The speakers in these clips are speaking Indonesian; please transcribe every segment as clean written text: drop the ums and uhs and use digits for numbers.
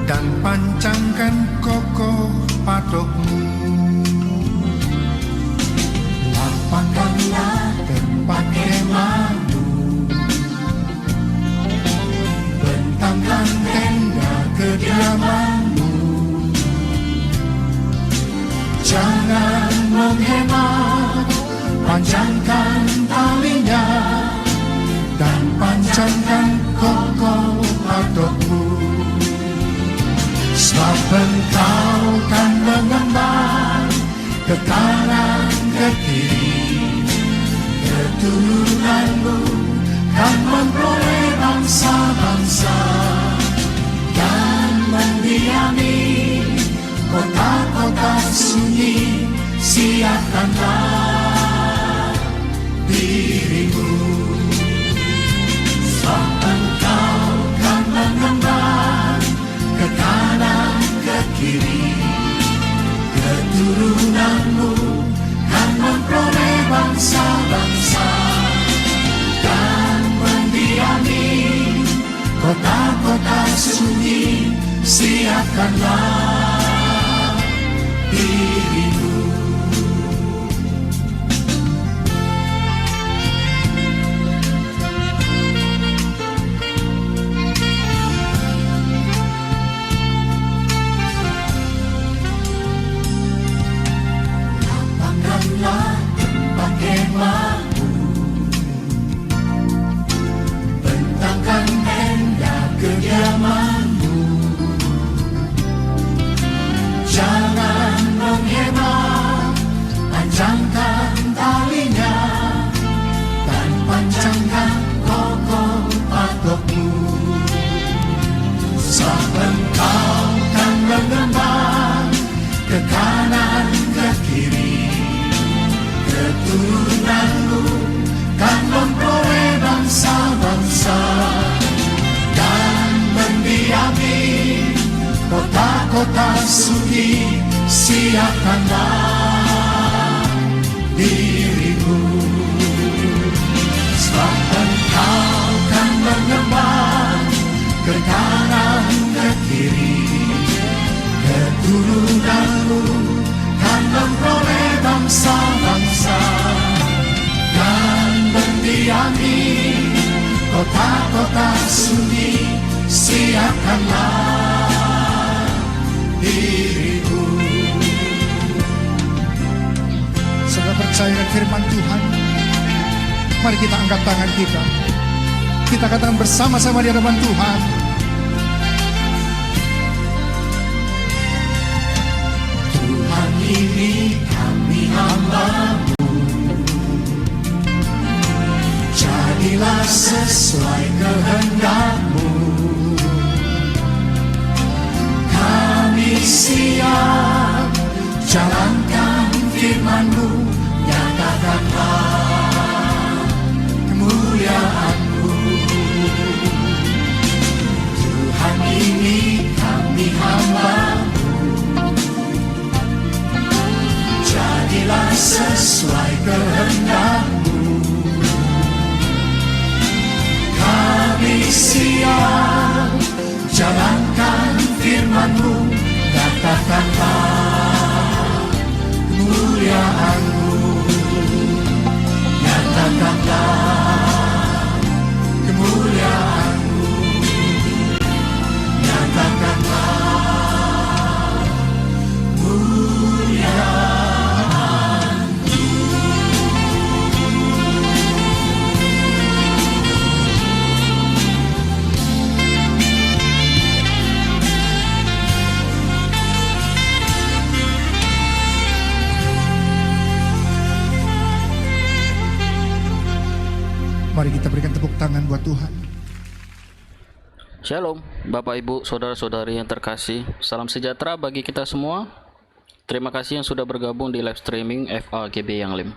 dan pancangkan kokoh patukmu. Lapangkanlah tempat kemahmu, bentangkan tenda kediamanmu. Jangan menghemat, panjangkan talinya dan pancangkan kokoh patukmu. Sebab engkau kan mengembang ke kanan ke kiri, keturunanmu kan memperoleh bangsa-bangsa dan mendiami kota-kota sunyi. Siapkanlah dirimu, sebab engkau kan mengembang ke kanan ke kiri, keturunanmu kan memperoleh bangsa-bangsa dan mendiami kota-kota sunyi. Siapkanlah dirimu. Lapangkanlah tempat kemahmu, bentangkan tenda kediamanmu. Jangan menghemat, panjangkan talinya dan pancangkan kokoh patukmu. Sebab engkau kan mengembang ke kanan ke kiri, keturunanmu kan memperoleh bangsa-bangsa dan mendiami kota-kota sunyi. Siapkanlah dirimu, sebab engkau kan mengembang ke kanan ke kiri, keturunanmu kan memperoleh bangsa-bangsa dan mendiami kota-kota sunyi. Siapkanlah dirimu. Saudara percaya firman Tuhan, mari kita angkat tangan kita. Kita katakan bersama-sama di hadapan Tuhan. Tuhan, ini kami hamba-Mu, jadilah sesuai kehendak-Mu. Kami siap jalankan firman-Mu, nyatakanlah kemuliaan-Mu. Tuhan, ini kami hamba-Mu, jadilah sesuai kehendak-Mu. Kami siap jalankan firman-Mu, nyatakanlah kemuliaan-Mu. Nyatakanlah kemuliaan-Mu. Nyatakanlah kemuliaan-Mu. Mari kita berikan tepuk tangan buat Tuhan. Shalom, Bapak Ibu, Saudara-saudari yang terkasih. Salam sejahtera bagi kita semua. Terima kasih yang sudah bergabung di live streaming FAGB Yang Lim.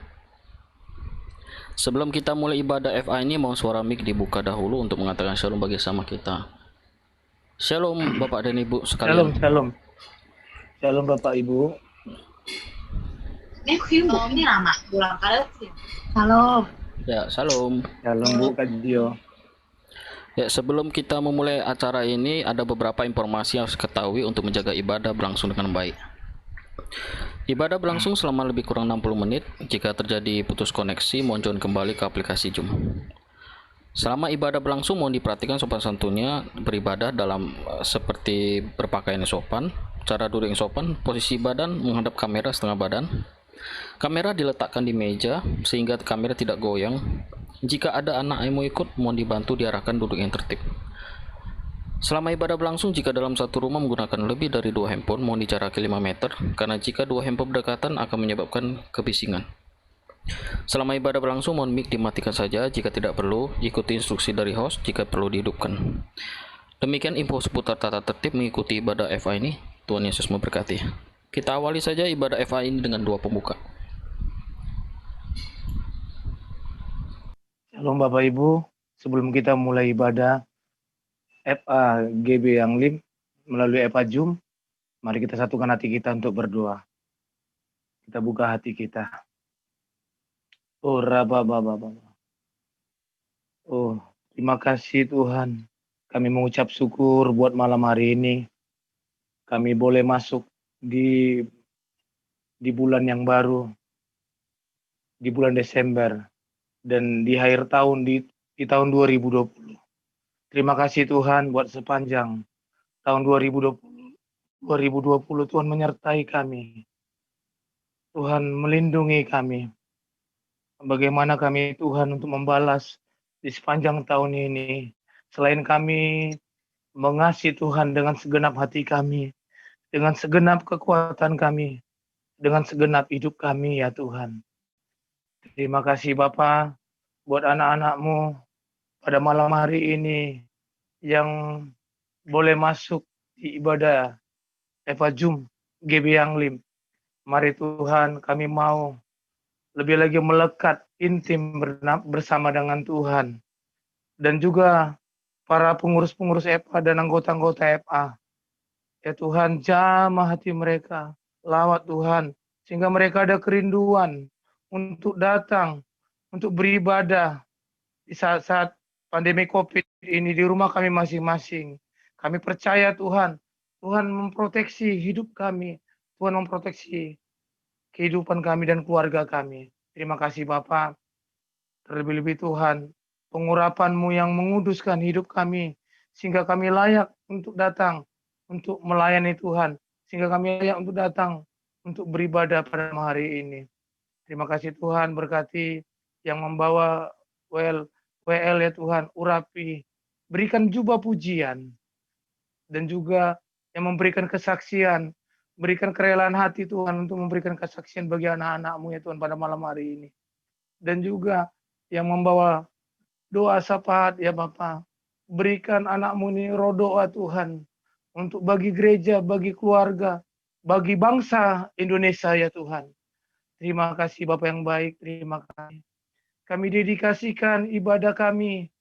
Sebelum kita mulai ibadah FA ini, mohon suara mic dibuka dahulu untuk mengatakan shalom bagi sama kita. Shalom Bapak dan Ibu sekalian. Shalom, shalom. Shalom Bapak Ibu. Ini lama pulang kali. Halo. Ya, shalom. Shalom Bu Kak Dio. Ya, sebelum kita memulai acara ini, ada beberapa informasi yang harus ketahui untuk menjaga ibadah berlangsung dengan baik. Ibadah berlangsung selama lebih kurang 60 menit. Jika terjadi putus koneksi, mohon join kembali ke aplikasi Zoom. Selama ibadah berlangsung, mohon diperhatikan sopan santunnya beribadah dalam seperti berpakaian sopan, cara duduk yang sopan, posisi badan menghadap kamera setengah badan. Kamera diletakkan di meja sehingga kamera tidak goyang. Jika ada anak yang mau ikut, mohon dibantu diarahkan duduk yang tertib. Selama ibadah berlangsung, jika dalam satu rumah menggunakan lebih dari 2 handphone, mohon dijaraki 5 meter, karena jika 2 handphone berdekatan akan menyebabkan kebisingan. Selama ibadah berlangsung, mohon mic dimatikan saja jika tidak perlu, ikuti instruksi dari host jika perlu dihidupkan. Demikian info seputar tata tertib mengikuti ibadah FA ini. Tuhan Yesus memberkati. Kita awali saja ibadah FA ini dengan doa pembuka. Shalom Bapak Ibu, sebelum kita mulai ibadah FA GB yang Lim melalui FA Zoom, mari kita satukan hati kita untuk berdoa. Kita buka hati kita. Oh Rabba Baba. Oh, terima kasih Tuhan. Kami mengucap syukur buat malam hari ini. Kami boleh masuk di bulan yang baru, di bulan Desember, dan di akhir tahun di tahun 2020. Terima kasih Tuhan buat sepanjang tahun 2020 Tuhan menyertai kami. Tuhan melindungi kami. Bagaimana kami Tuhan untuk membalas di sepanjang tahun ini. Selain kami mengasihi Tuhan dengan segenap hati kami, dengan segenap kekuatan kami, dengan segenap hidup kami ya Tuhan. Terima kasih Bapa buat anak-anak-Mu pada malam hari ini yang boleh masuk di ibadah Eva Zoom GB yang Lim. Mari Tuhan kami mau lebih lagi melekat intim bersama dengan Tuhan. Dan juga para pengurus-pengurus FA dan anggota-anggota FA. Ya Tuhan, jamah hati mereka. Lawat Tuhan. Sehingga mereka ada kerinduan untuk datang, untuk beribadah di saat-saat pandemi COVID ini di rumah kami masing-masing. Kami percaya Tuhan, Tuhan memproteksi hidup kami. Tuhan memproteksi kehidupan kami dan keluarga kami. Terima kasih Bapak. Terlebih-lebih Tuhan, pengurapan-Mu yang menguduskan hidup kami, sehingga kami layak untuk datang, untuk melayani Tuhan, sehingga kami layak untuk datang, untuk beribadah pada hari ini. Terima kasih Tuhan, berkati yang membawa WL ya Tuhan, urapi, berikan jubah pujian, dan juga yang memberikan kesaksian, berikan kerelaan hati Tuhan untuk memberikan kesaksian bagi anak-anak-Mu ya Tuhan pada malam hari ini. Dan juga yang membawa doa syafaat ya Bapa, berikan anak-Mu ini roh doa Tuhan, untuk bagi gereja, bagi keluarga, bagi bangsa Indonesia ya Tuhan. Terima kasih Bapak yang baik, terima kasih. Kami dedikasikan ibadah kami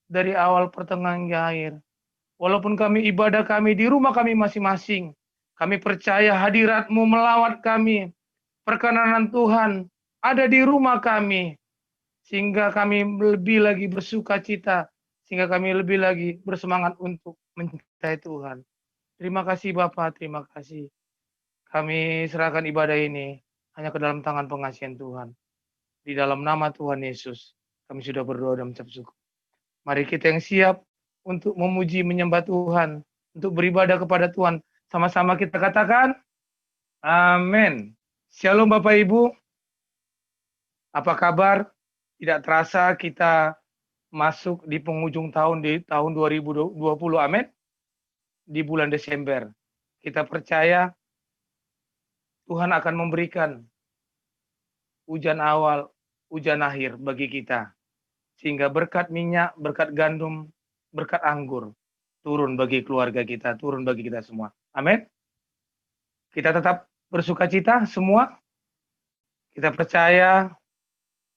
dari awal pertengahan hingga akhir. Walaupun kami ibadah kami di rumah kami masing-masing, kami percaya hadirat-Mu melawat kami. Perkenanan Tuhan ada di rumah kami, sehingga kami lebih lagi bersuka cita, sehingga kami lebih lagi bersemangat untuk mencintai Tuhan. Terima kasih Bapak, terima kasih. Kami serahkan ibadah ini hanya ke dalam tangan pengasihan Tuhan. Di dalam nama Tuhan Yesus, kami sudah berdoa dan mengucap syukur. Mari kita yang siap untuk memuji, menyembah Tuhan, untuk beribadah kepada Tuhan. Sama-sama kita katakan, amin. Shalom Bapak Ibu. Apa kabar? Tidak terasa kita masuk di penghujung tahun di tahun 2020, amin. Di bulan Desember. Kita percaya Tuhan akan memberikan hujan awal, hujan akhir bagi kita. Sehingga berkat minyak, berkat gandum, berkat anggur turun bagi keluarga kita, turun bagi kita semua. Amin. Kita tetap bersuka cita semua. Kita percaya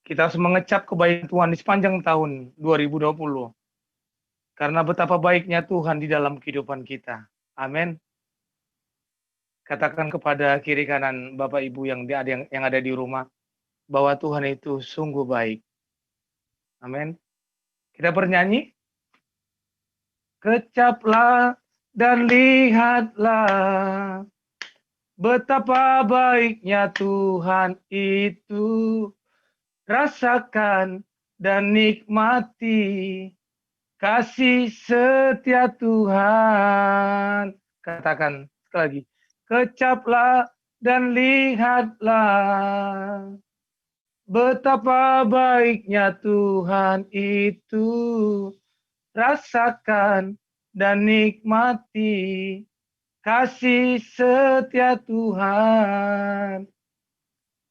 kita harus mengecap kebaikan Tuhan di sepanjang tahun 2020. Karena betapa baiknya Tuhan di dalam kehidupan kita. Amin. Katakan kepada kiri kanan Bapak Ibu yang ada di rumah, bahwa Tuhan itu sungguh baik. Amin. Kita bernyanyi. Kecaplah dan lihatlah betapa baiknya Tuhan itu. Rasakan dan nikmati kasih setia Tuhan. Katakan sekali lagi. Kecaplah dan lihatlah betapa baiknya Tuhan itu. Rasakan dan nikmati kasih setia Tuhan.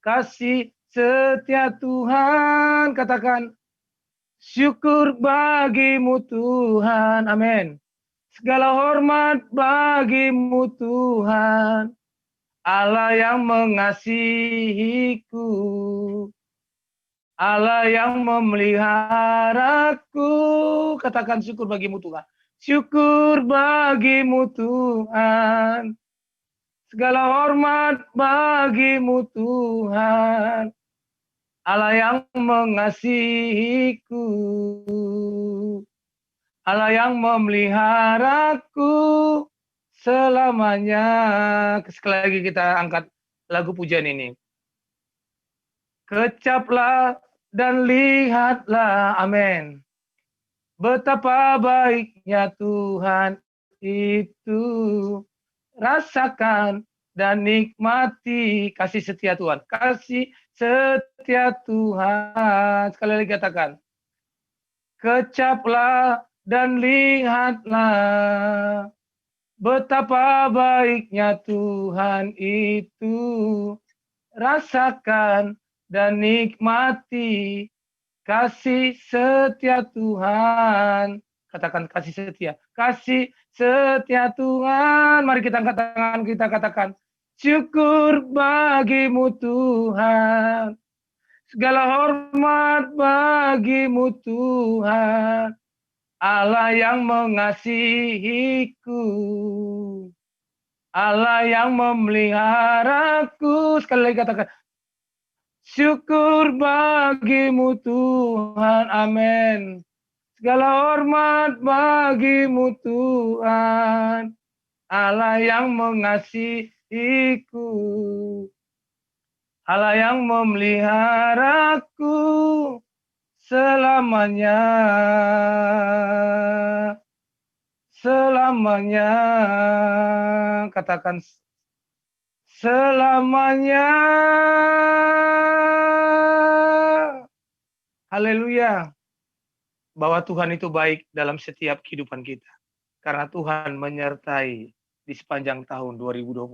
Kasih setia Tuhan. Katakan, syukur bagimu Tuhan. Amin. Segala hormat bagimu Tuhan. Allah yang mengasihiku. Allah yang memeliharaku. Katakan syukur bagimu Tuhan. Syukur bagimu Tuhan. Segala hormat bagimu Tuhan. Allah yang mengasihiku. Allah yang memeliharaku selamanya. Sekali lagi kita angkat lagu pujian ini. Kecaplah dan lihatlah, amin. Betapa baiknya Tuhan itu. Rasakan dan nikmati kasih setia Tuhan. Kasih setia Tuhan. Sekali lagi katakan. Kecaplah dan lihatlah betapa baiknya Tuhan itu. Rasakan dan nikmati kasih setia Tuhan. Katakan kasih setia. Kasih setia Tuhan. Mari kita angkat tangan, kita katakan. Syukur bagimu Tuhan. Segala hormat bagimu Tuhan. Allah yang mengasihiku. Allah yang memeliharaku. Sekali lagi katakan. Syukur bagimu Tuhan, amin. Segala hormat bagimu Tuhan, Allah yang mengasihiku, Allah yang memeliharaku selamanya, selamanya. Katakan selamanya. Haleluya. Bahwa Tuhan itu baik dalam setiap kehidupan kita. Karena Tuhan menyertai di sepanjang tahun 2020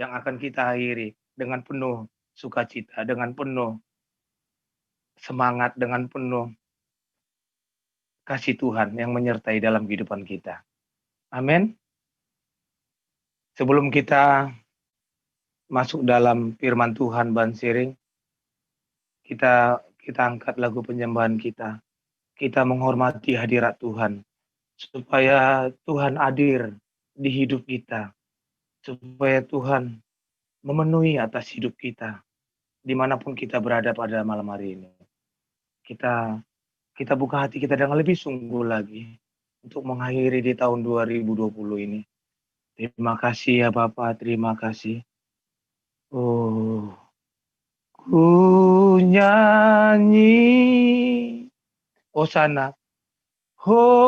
yang akan kita akhiri dengan penuh sukacita, dengan penuh semangat, dengan penuh kasih Tuhan yang menyertai dalam kehidupan kita. Amin. Sebelum kita masuk dalam firman Tuhan Bansiring, kita angkat lagu penyembahan kita. Kita menghormati hadirat Tuhan, supaya Tuhan hadir di hidup kita, supaya Tuhan memenuhi atas hidup kita, dimanapun kita berada pada malam hari ini. Kita buka hati kita dengan lebih sungguh lagi, untuk mengakhiri di tahun 2020 ini. Terima kasih ya Bapak, terima kasih. Oh, ku nyanyi Hosana. Hosana.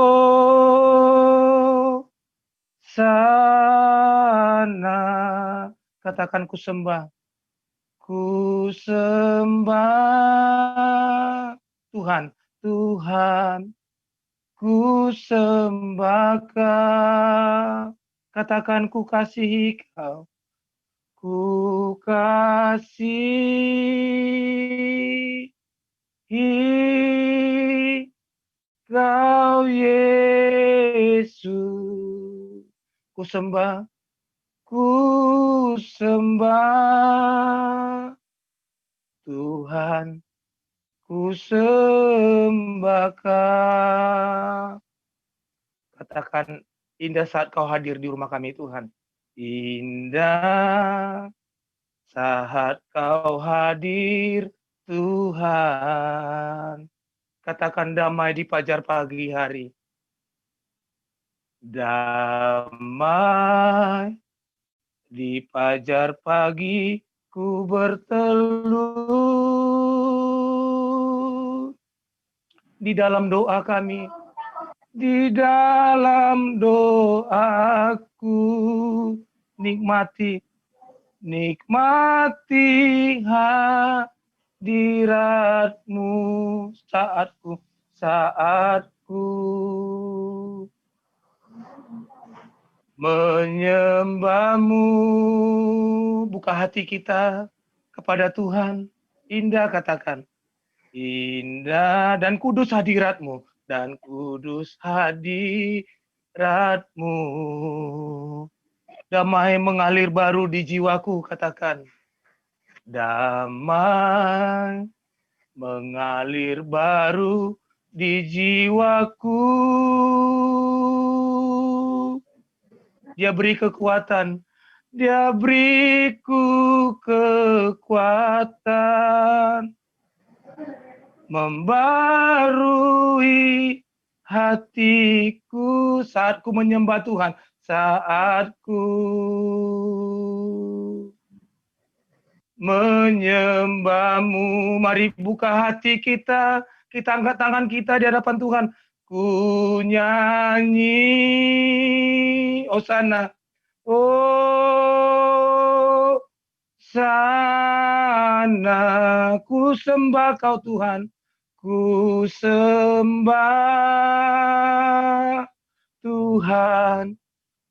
Katakan ku sembah. Ku sembah. Tuhan, Tuhan. Ku sembah Kau. Katakan ku kasihi Kau. Ku kasihi Kau Yesus. Ku sembah Tuhan, ku sembah Kau. Katakan indah saat Kau hadir di rumah kami Tuhan. Indah saat Kau hadir Tuhan. Katakan damai di fajar pagi hari. Damai di fajar pagi ku berteluh di dalam doa kami, di dalam doaku, nikmati hadiratmu saatku menyembahmu. Buka hati kita kepada Tuhan. Indah, katakan. Indah dan kudus hadiratmu. Dan kudus hadiratmu. Damai mengalir baru di jiwaku, katakan. Damai mengalir baru di jiwaku. Dia beri kekuatan. Dia beriku kekuatan. Membarui hatiku saat ku menyembah Tuhan. Saat ku menyembahmu. Mari buka hati kita. Kita angkat tangan kita di hadapan Tuhan. Ku nyanyi Hosana. Oh, sana ku sembah kau Tuhan. Ku sembah Tuhan.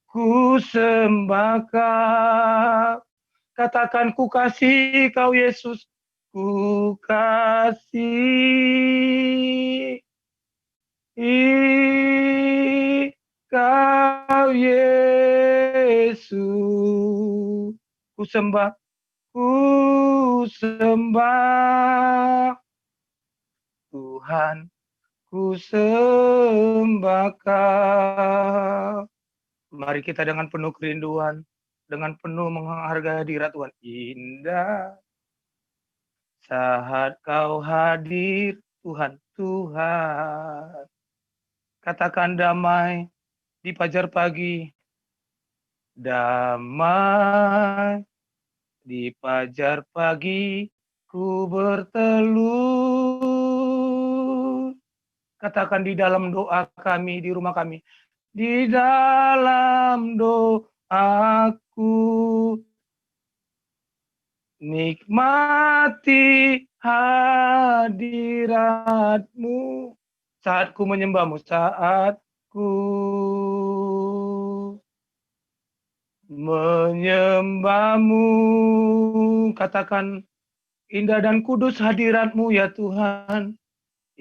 Ku sembah kau. Katakan ku kasih kau Yesus. Ku kasih kau Yesus. Ku sembah Tuhan. Ku sembah kau. Mari kita dengan penuh kerinduan, dengan penuh menghargai hadirat Tuhan. Indah saat kau hadir, Tuhan, Tuhan. Katakan damai di fajar pagi. Damai di fajar pagi ku berteluh. Katakan di dalam doa kami, di rumah kami. Di dalam doaku, nikmati hadiratmu. Saat ku menyembahmu, saat ku menyembahmu. Katakan, indah dan kudus hadiratmu ya Tuhan.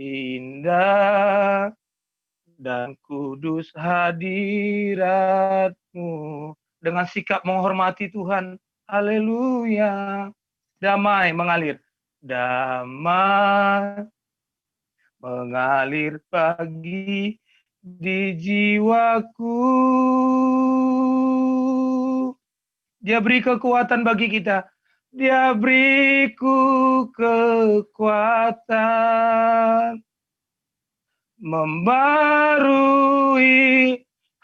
Indah dan kudus hadiratmu. Dengan sikap menghormati Tuhan. Haleluya. Damai mengalir. Damai mengalir pagi di jiwaku. Dia beri kekuatan bagi kita. Dia beriku kekuatan. Membarui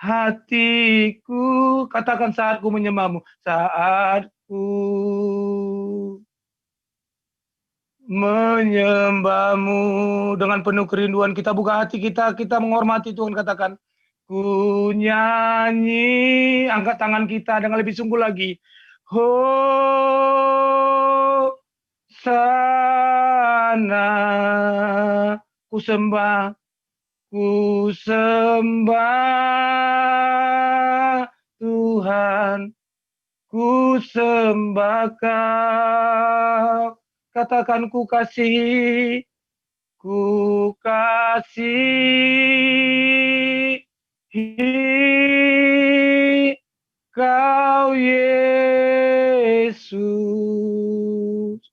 hatiku. Katakan saatku menyembahmu. Saatku menyembahmu dengan penuh kerinduan. Kita buka hati kita menghormati Tuhan. Katakan, ku nyanyi, angkat tangan kita dengan lebih sungguh lagi. Oh, sana ku sembah Tuhan, ku sembah kau. Katakan ku kasih kau Yesus.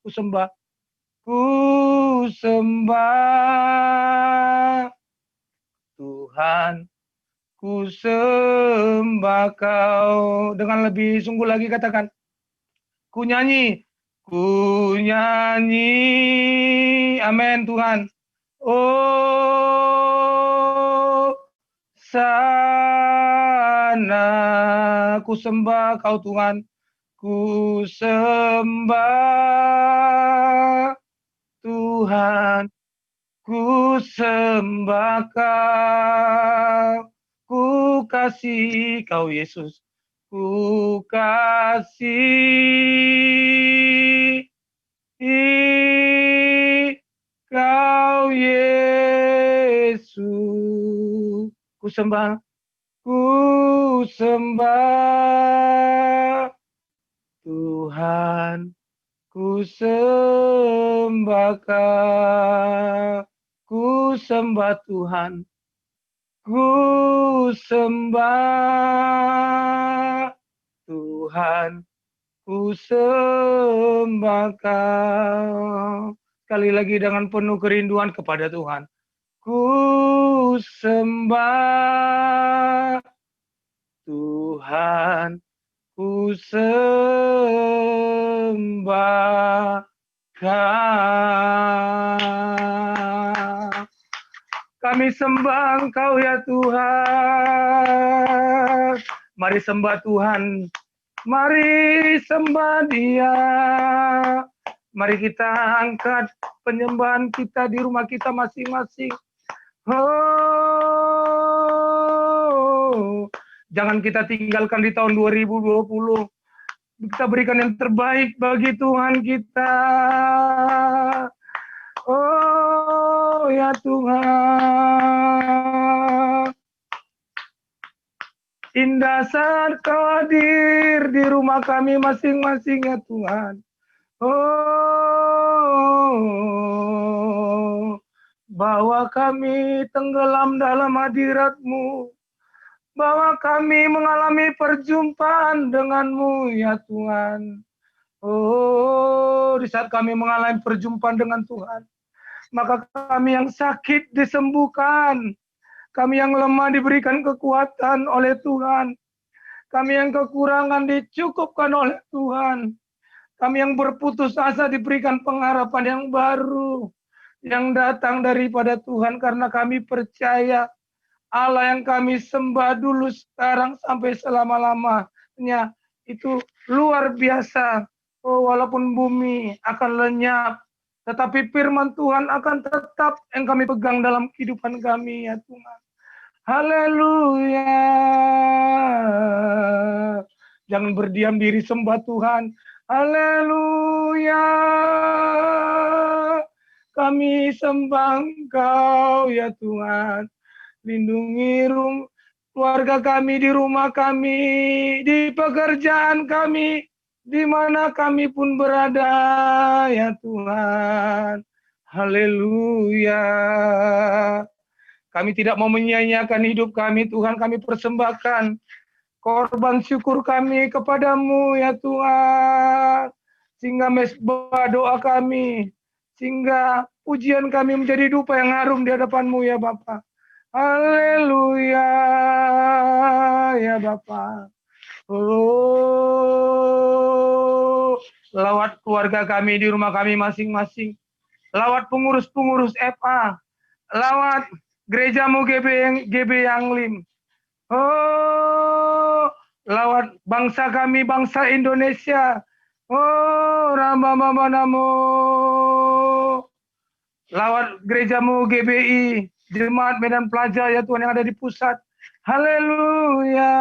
Ku sembah Tuhan. Ku sembah kau. Dengan lebih sungguh lagi katakan, ku nyanyi, amin Tuhan. Oh, sana Hosana, ku sembah kau Tuhan, ku sembah Tuhan, ku sembah kau, ku kasih kau Yesus, ku kasih kau Yesus, ku sembah Tuhan, ku sembah kau, ku sembah Tuhan, ku sembah Tuhan, ku sembah kau. Sekali lagi dengan penuh kerinduan kepada Tuhan. Ku sembah Tuhan, ku sembah kau. Kami sembah Engkau ya Tuhan. Mari sembah Tuhan. Mari sembah Dia. Mari kita angkat penyembahan kita di rumah kita masing-masing. Oh, jangan kita tinggalkan di tahun 2020. Kita berikan yang terbaik bagi Tuhan kita. Oh ya Tuhan, indah saat Kau hadir di rumah kami masing-masing ya Tuhan. Oh, bawa kami tenggelam dalam hadirat-Mu. Bawa kami mengalami perjumpaan dengan-Mu ya Tuhan. Oh, di saat kami mengalami perjumpaan dengan Tuhan, maka kami yang sakit disembuhkan. Kami yang lemah diberikan kekuatan oleh Tuhan. Kami yang kekurangan dicukupkan oleh Tuhan. Kami yang berputus asa diberikan pengharapan yang baru. Yang datang daripada Tuhan karena kami percaya Allah yang kami sembah dulu, sekarang, sampai selama-lamanya itu luar biasa. Oh, walaupun bumi akan lenyap, tetapi firman Tuhan akan tetap yang kami pegang dalam kehidupan kami ya Tuhan. Haleluya. Jangan berdiam diri, sembah Tuhan. Haleluya. Kami sembah Engkau ya Tuhan. Lindungi keluarga kami, di rumah kami, di pekerjaan kami, di mana kami pun berada ya Tuhan. Haleluya. Kami tidak mau menyia-nyiakan hidup kami Tuhan, kami persembahkan korban syukur kami kepadamu ya Tuhan. Sehingga mesbah doa kami, sehingga pujian kami menjadi dupa yang harum di hadapan-Mu ya Bapa. Haleluya ya Bapa. Oh, lawat keluarga kami di rumah kami masing-masing. Lawat pengurus-pengurus FA. Lawat gerejamu GB Yanglim. Oh, lawat bangsa kami, bangsa Indonesia. Oh, Rama Mama Namo. Lawat gerejamu GBI, Jemaat Medan Pelajar ya Tuhan yang ada di pusat. Haleluya.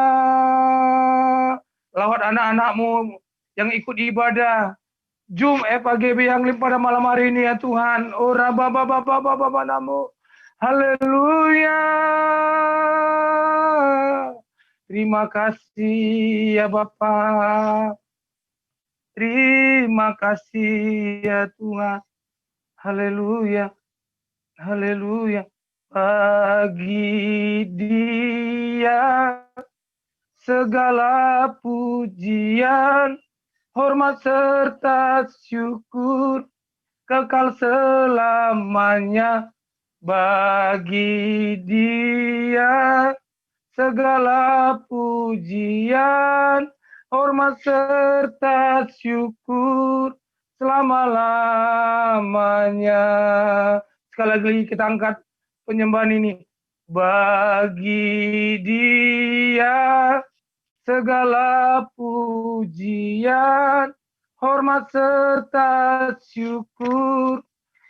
Lawat anak-anak-Mu yang ikut ibadah Jum FAGB yang pada malam hari ini ya Tuhan. Oh Rabba Baba Namo. Haleluya. Terima kasih ya Bapa. Terima kasih ya Tuhan. Haleluya. Haleluya. Bagi Dia segala pujian, hormat serta syukur kekal selamanya. Bagi Dia segala pujian, hormat serta syukur selama-lamanya. Sekali lagi kita angkat penyembahan ini. Bagi Dia segala pujian, hormat serta syukur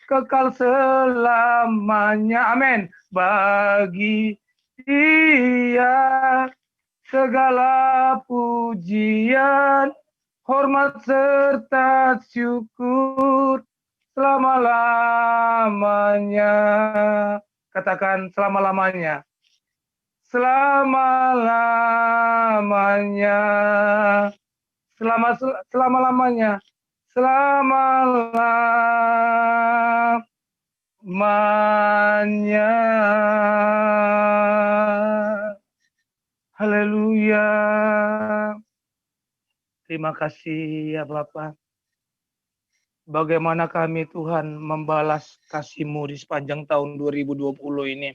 kekal selamanya. Amin. Bagi Dia segala pujian, hormat serta syukur selama-lamanya. Katakan selama-lamanya. Selama-lamanya. Selama-lamanya. Selama-lamanya. Haleluya. Terima kasih ya Bapa. Bagaimana kami Tuhan membalas kasih-Mu di sepanjang tahun 2020 ini.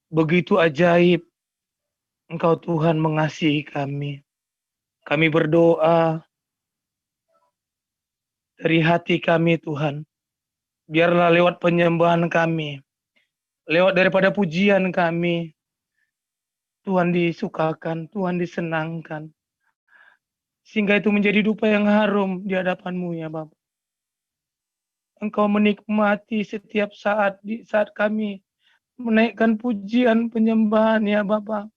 Begitu ajaib Engkau Tuhan mengasihi kami. Kami berdoa dari hati kami Tuhan. Biarlah lewat penyembahan kami, lewat daripada pujian kami, Tuhan disukakan, Tuhan disenangkan. Sehingga itu menjadi dupa yang harum di hadapan-Mu ya Bapa. Engkau menikmati setiap saat di saat kami menaikkan pujian penyembahan ya Bapa.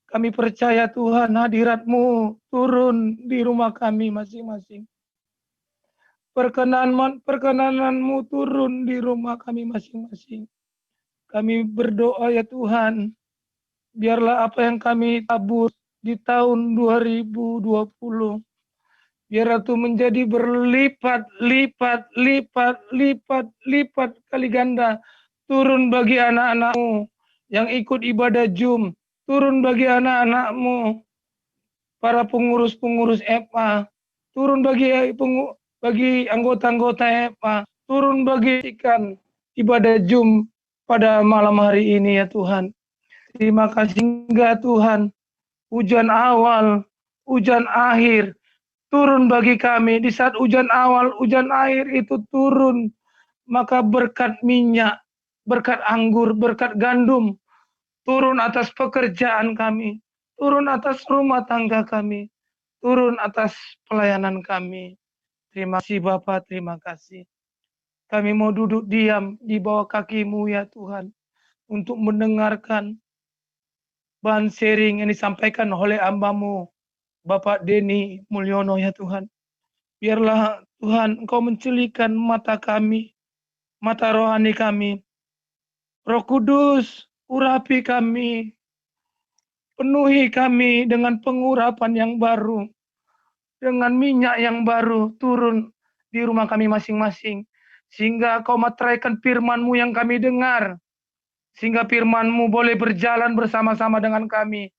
Kami percaya Tuhan hadirat-Mu turun di rumah kami masing-masing. Perkenanan-Mu turun di rumah kami masing-masing. Kami berdoa ya Tuhan, biarlah apa yang kami tabur di tahun 2020, biar itu menjadi berlipat kali ganda. Turun bagi anak-anak-Mu yang ikut ibadah Jum. Turun bagi anak-anak-Mu, para pengurus-pengurus EPA. Turun bagi anggota-anggota EPA. Turun bagi ibadah Jum pada malam hari ini ya Tuhan. Terima kasih hingga Tuhan. Hujan awal, hujan akhir, turun bagi kami. Di saat hujan awal, hujan akhir itu turun, maka berkat minyak, berkat anggur, berkat gandum, turun atas pekerjaan kami, turun atas rumah tangga kami, turun atas pelayanan kami. Terima kasih Bapa, terima kasih. Kami mau duduk diam di bawah kaki-Mu ya Tuhan, untuk mendengarkan bahan sharing yang disampaikan oleh hamba-Mu, Bapak Denny Mulyono ya Tuhan. Biarlah Tuhan Engkau mencelikan mata kami, mata rohani kami. Roh Kudus, urapi kami, penuhi kami dengan pengurapan yang baru, dengan minyak yang baru turun di rumah kami masing-masing. Sehingga Kau materaikan firman-Mu yang kami dengar, sehingga firman-Mu boleh berjalan bersama-sama dengan kami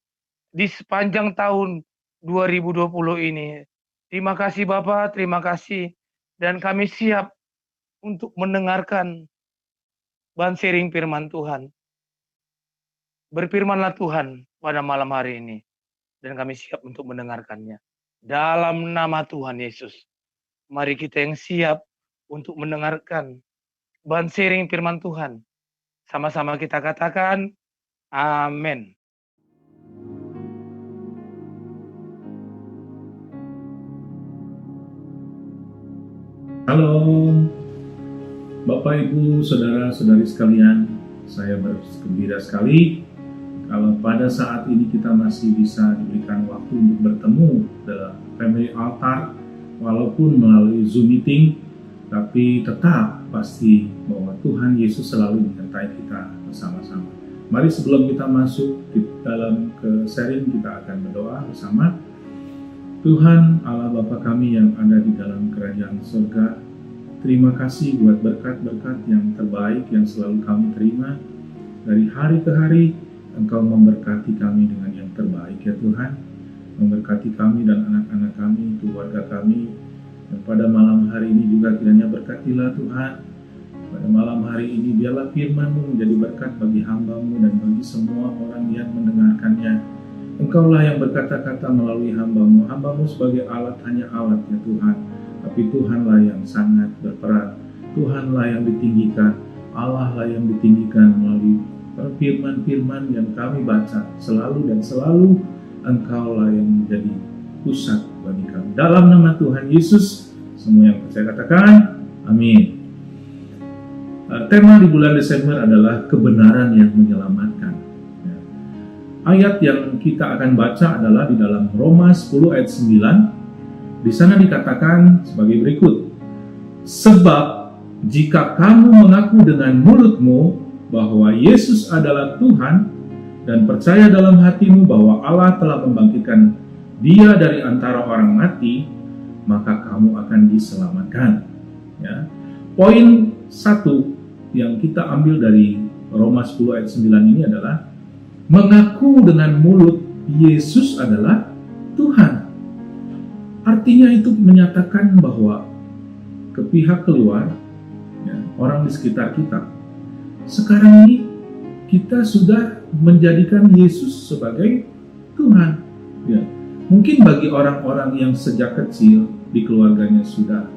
di sepanjang tahun 2020 ini. Terima kasih Bapak, terima kasih. Dan kami siap untuk mendengarkan bahan sharing firman Tuhan. Berfirmanlah Tuhan pada malam hari ini. Dan kami siap untuk mendengarkannya. Dalam nama Tuhan Yesus. Mari kita yang siap untuk mendengarkan bahan sharing firman Tuhan. Sama-sama kita katakan, amin. Halo Bapak Ibu Saudara-saudari sekalian, saya bergembira sekali kalau pada saat ini kita masih bisa diberikan waktu untuk bertemu dalam family altar, walaupun melalui Zoom meeting, tapi tetap pasti bahwa Tuhan Yesus selalu menyertai kita bersama-sama. Mari sebelum kita masuk di dalam ke sharing, kita akan berdoa bersama. Tuhan Allah Bapa kami yang ada di dalam kerajaan surga, terima kasih buat berkat-berkat yang terbaik yang selalu kami terima. Dari hari ke hari Engkau memberkati kami dengan yang terbaik ya Tuhan. Memberkati kami dan anak-anak kami, keluarga kami. Dan pada malam hari ini juga kiranya berkatilah Tuhan. Pada malam hari ini biarlah firman-Mu menjadi berkat bagi hamba-Mu dan bagi semua orang yang mendengarkannya. Engkaulah yang berkata-kata melalui hamba-Mu. Hamba-Mu sebagai alat hanya alat ya Tuhan. Tapi Tuhanlah yang sangat berperan. Tuhanlah yang ditinggikan. Allah lah yang ditinggikan melalui firman-firman yang kami baca selalu dan selalu Engkaulah yang menjadi pusat bagi kami. Dalam nama Tuhan Yesus, semua yang percaya katakan, amin. Tema di bulan Desember adalah kebenaran yang menyelamatkan. Ayat yang kita akan baca adalah di dalam Roma 10 ayat 9. Di sana dikatakan sebagai berikut. Sebab jika kamu mengaku dengan mulutmu bahwa Yesus adalah Tuhan dan percaya dalam hatimu bahwa Allah telah membangkitkan Dia dari antara orang mati, maka kamu akan diselamatkan. Ya. Poin 1 yang kita ambil dari Roma 10 ayat 9 ini adalah mengaku dengan mulut Yesus adalah Tuhan. Artinya itu menyatakan bahwa ke pihak keluar, ya, orang di sekitar kita, sekarang ini kita sudah menjadikan Yesus sebagai Tuhan. Ya. Mungkin bagi orang-orang yang sejak kecil di keluarganya sudah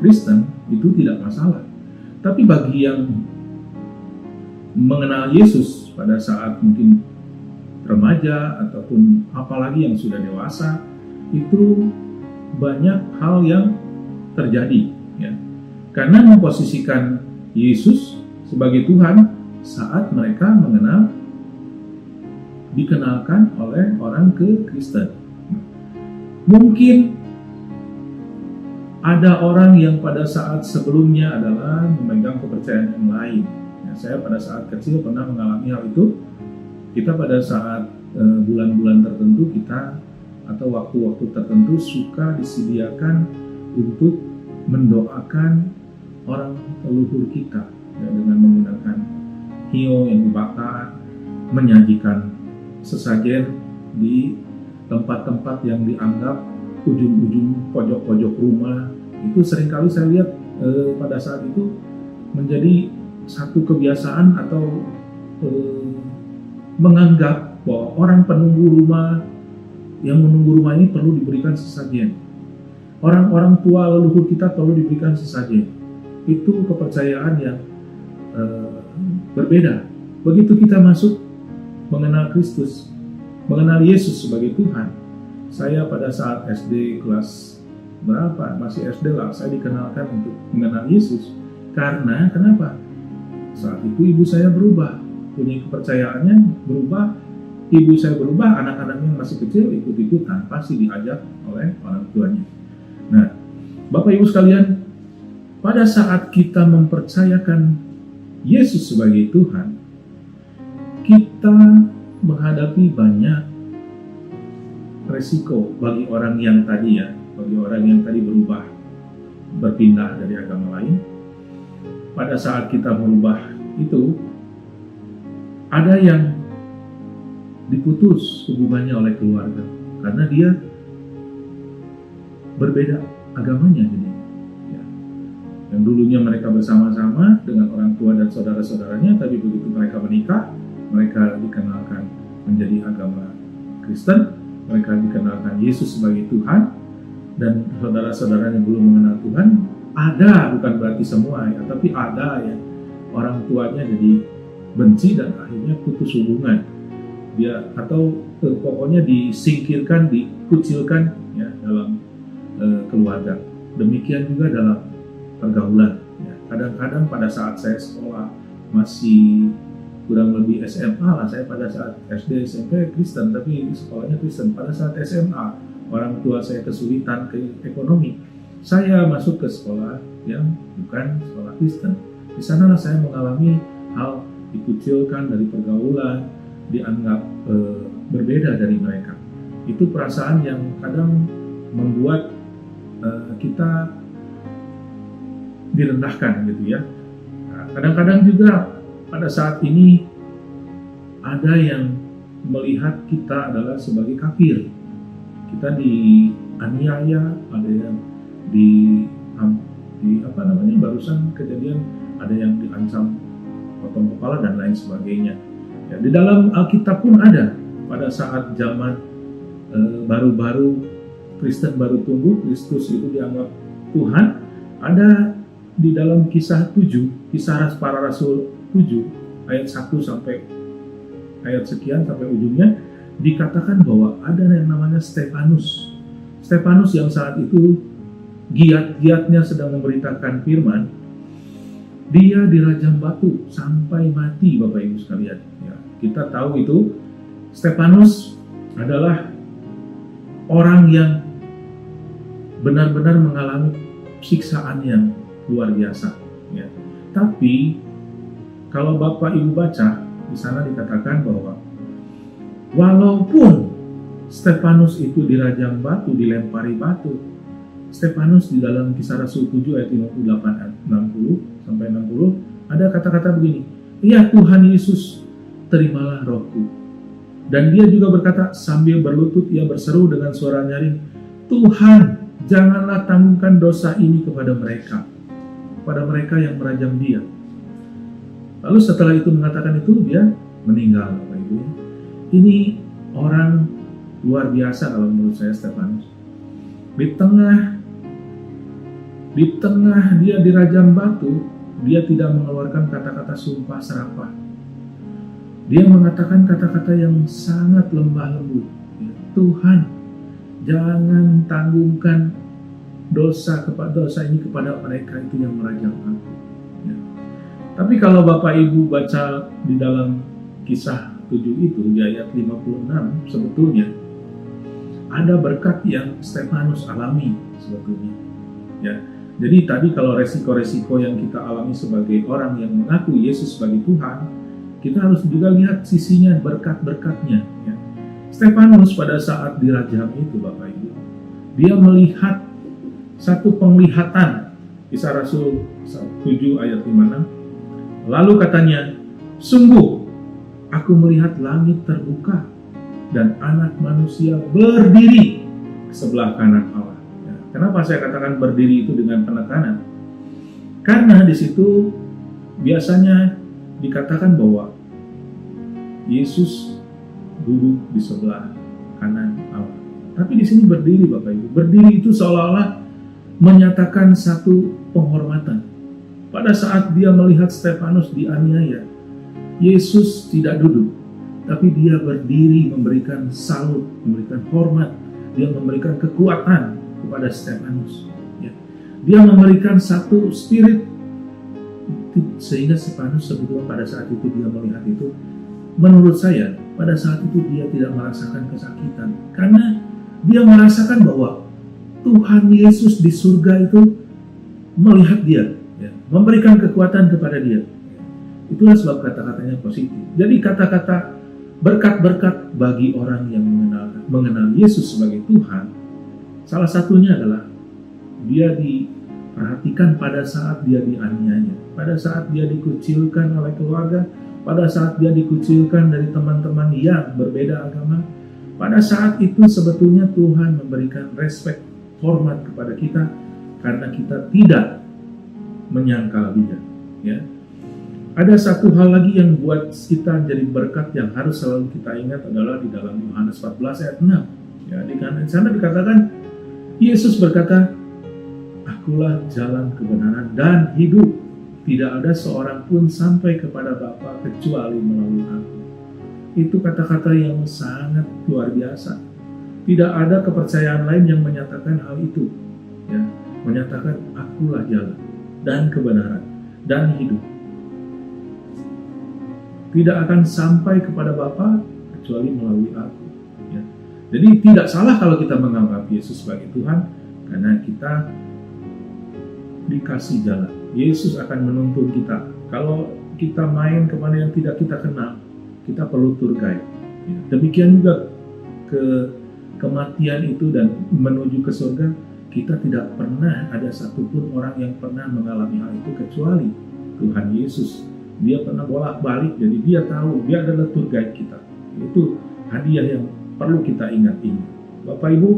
Kristen, itu tidak masalah. Tapi bagi yang mengenal Yesus pada saat mungkin remaja ataupun apalagi yang sudah dewasa, itu banyak hal yang terjadi, ya. Karena memposisikan Yesus sebagai Tuhan saat mereka dikenalkan oleh orang ke Kristen. Mungkin ada orang yang pada saat sebelumnya adalah memegang kepercayaan yang lain. Ya, saya pada saat kecil pernah mengalami hal itu. Kita pada saat bulan-bulan tertentu kita atau waktu-waktu tertentu suka disediakan untuk mendoakan orang leluhur kita, ya, dengan menggunakan hiyo yang dibakar, menyajikan sesajen di tempat-tempat yang dianggap ujung-ujung pojok-pojok rumah. Itu seringkali saya lihat pada saat itu menjadi satu kebiasaan atau menganggap bahwa orang penunggu rumah yang menunggu rumah ini perlu diberikan sesajen. Orang-orang tua leluhur kita perlu diberikan sesajen. Itu kepercayaan yang berbeda. Begitu kita masuk mengenal Kristus, mengenal Yesus sebagai Tuhan. Saya pada saat SD kelas berapa, masih SD lah, saya dikenalkan untuk mengenal Yesus. Karena kenapa? Saat itu ibu saya berubah, punya kepercayaannya berubah. Ibu saya berubah, anak-anaknya yang masih kecil ikut-ikutan, pasti diajak oleh orang tuanya. Nah, Bapak Ibu sekalian, pada saat kita mempercayakan Yesus sebagai Tuhan, kita menghadapi banyak resiko bagi orang yang tadi berubah, berpindah dari agama lain. Pada saat kita merubah itu, ada yang diputus hubungannya oleh keluarga karena dia berbeda agamanya. Ya. Yang dulunya mereka bersama-sama dengan orang tua dan saudara-saudaranya, tapi begitu mereka menikah, mereka dikenalkan menjadi agama Kristen. Mereka dikenalkan Yesus sebagai Tuhan, dan saudara-saudara yang belum mengenal Tuhan, ada, bukan berarti semua ya, tapi ada yang orang tuanya jadi benci dan akhirnya putus hubungan. Dia atau pokoknya disingkirkan, dikucilkan ya dalam keluarga. Demikian juga dalam pergaulan. Ya. Kadang-kadang pada saat saya sekolah masih kurang lebih SMA lah, saya pada saat SD SMP Kristen, tapi sekolahnya Kristen. Pada saat SMA orang tua saya kesulitan ke ekonomi, saya masuk ke sekolah yang bukan sekolah Kristen. Di sanalah saya mengalami hal dikucilkan dari pergaulan, dianggap berbeda dari mereka. Itu perasaan yang kadang membuat kita direndahkan gitu ya. Nah, kadang-kadang juga pada saat ini ada yang melihat kita adalah sebagai kafir. Kita dianiaya, ada yang barusan kejadian ada yang diancam potong kepala dan lain sebagainya. Ya, di dalam Alkitab pun ada pada saat zaman baru-baru Kristen baru tumbuh, Kristus itu dianggap Tuhan. Ada di dalam kisah para rasul 7 ayat 1 sampai ayat sekian sampai ujungnya, dikatakan bahwa ada yang namanya Stefanus. Stefanus yang saat itu giat-giatnya sedang memberitakan firman, dia dirajam batu sampai mati, Bapak Ibu sekalian. Ya, kita tahu itu Stefanus adalah orang yang benar-benar mengalami siksaan yang luar biasa. Ya. Tapi kalau Bapak Ibu baca, di sana dikatakan bahwa walaupun Stefanus itu dirajam batu, dilempari batu, Stefanus di dalam Kisah Rasul 7 ayat 58 60 sampai 60 ada kata-kata begini, "Ya Tuhan Yesus, terimalah rohku." Dan dia juga berkata sambil berlutut ia berseru dengan suara nyaring, "Tuhan, janganlah tanggungkan dosa ini kepada mereka yang merajam dia." Lalu setelah itu mengatakan itu, dia meninggal, Bapak Ibu. Ini orang luar biasa kalau menurut saya, Stefanus. Di tengah dia dirajam batu, dia tidak mengeluarkan kata-kata sumpah serapah. Dia mengatakan kata-kata yang sangat lembah lembut. Tuhan, jangan tanggungkan dosa ini kepada mereka itu yang merajam aku. Ya. Tapi kalau Bapak Ibu baca di dalam Kisah 7 itu di ayat 56, sebetulnya ada berkat yang Stefanus alami sebetulnya. Ya. Jadi tadi kalau resiko-resiko yang kita alami sebagai orang yang mengaku Yesus sebagai Tuhan, kita harus juga lihat sisinya, berkat-berkatnya. Ya. Stefanus pada saat dirajam itu, Bapak Ibu, dia melihat satu penglihatan. Kisah Rasul 7 ayat 56. Lalu katanya, "Sungguh, aku melihat langit terbuka dan anak manusia berdiri di sebelah kanan Allah." Ya, kenapa saya katakan berdiri itu dengan penekanan? Karena di situ biasanya dikatakan bahwa Yesus duduk di sebelah kanan Allah. Tapi di sini berdiri, Bapak Ibu. Berdiri itu seolah-olah menyatakan satu penghormatan. Pada saat dia melihat Stefanus dianiaya, Yesus tidak duduk, tapi dia berdiri memberikan salut, memberikan hormat, dia memberikan kekuatan kepada Stefanus. Ya. Dia memberikan satu spirit, sehingga Stefanus sebetulnya pada saat itu dia melihat itu, menurut saya pada saat itu dia tidak merasakan kesakitan, karena dia merasakan bahwa Tuhan Yesus di surga itu melihat dia, ya, memberikan kekuatan kepada dia. Itulah sebab kata-katanya positif. Jadi kata-kata berkat-berkat bagi orang yang mengenal Yesus sebagai Tuhan, salah satunya adalah dia diperhatikan pada saat dia dianiaya, pada saat dia dikucilkan oleh keluarga, pada saat dia dikucilkan dari teman-teman yang berbeda agama. Pada saat itu sebetulnya Tuhan memberikan respek, hormat kepada kita karena kita tidak menyangkal dia. Ya. Ada satu hal lagi yang buat kita jadi berkat yang harus selalu kita ingat adalah di dalam Yohanes 14 ayat 6. Ya, di sana dikatakan Yesus berkata, "Akulah jalan kebenaran dan hidup. Tidak ada seorang pun sampai kepada Bapa kecuali melalui aku." Itu kata-kata yang sangat luar biasa. Tidak ada kepercayaan lain yang menyatakan hal itu. Ya, menyatakan akulah jalan dan kebenaran dan hidup. Tidak akan sampai kepada Bapa kecuali melalui aku. Ya. Jadi tidak salah kalau kita menganggap Yesus sebagai Tuhan, karena kita dikasih jalan. Yesus akan menuntun kita. Kalau kita main kemana yang tidak kita kenal, kita perlu tour guide. Ya. Demikian juga kematian itu dan menuju ke surga, kita tidak pernah ada satupun orang yang pernah mengalami hal itu kecuali Tuhan Yesus. Dia pernah bolak-balik, jadi dia tahu, dia adalah tour guide kita. Itu hadiah yang perlu kita ingat ini. Bapak Ibu,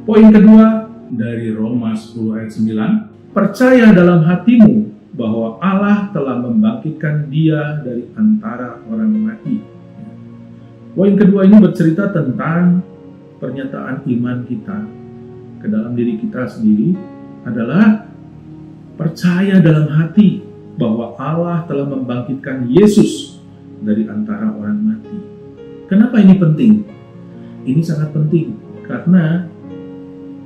poin kedua dari Roma 10 ayat 9, percaya dalam hatimu bahwa Allah telah membangkitkan dia dari antara orang mati. Poin kedua ini bercerita tentang pernyataan iman kita ke dalam diri kita sendiri adalah percaya dalam hati bahwa Allah telah membangkitkan Yesus dari antara orang mati. Kenapa ini penting? Ini sangat penting karena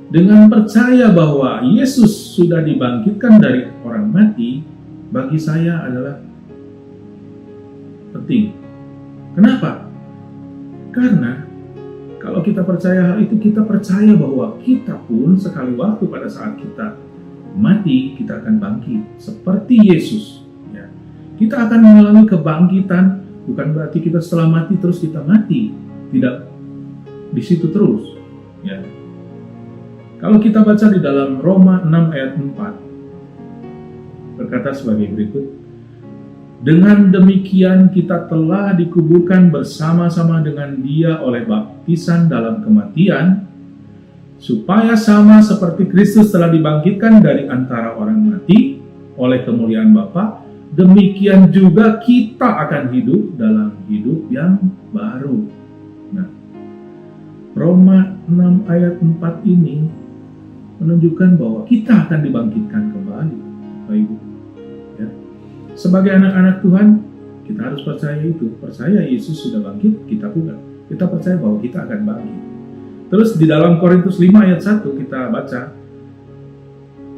dengan percaya bahwa Yesus sudah dibangkitkan dari orang mati, bagi saya adalah penting. Kenapa? Karena kalau kita percaya hal itu, kita percaya bahwa kita pun sekali waktu pada saat kita mati, kita akan bangkit seperti Yesus. Ya. Kita akan mengalami kebangkitan, bukan berarti kita setelah mati terus kita mati. Tidak di situ terus. Ya. Kalau kita baca di dalam Roma 6 ayat 4, berkata sebagai berikut, dengan demikian kita telah dikuburkan bersama-sama dengan Dia oleh baptisan dalam kematian, supaya sama seperti Kristus telah dibangkitkan dari antara orang mati oleh kemuliaan Bapa, demikian juga kita akan hidup dalam hidup yang baru. Nah, Roma 6 ayat 4 ini menunjukkan bahwa kita akan dibangkitkan kembali, Bapak Ibu. Ya. Sebagai anak-anak Tuhan, kita harus percaya itu. Percaya Yesus sudah bangkit, kita pun. Kita percaya bahwa kita akan bangkit. Terus di dalam Korintus 5 ayat 1 kita baca,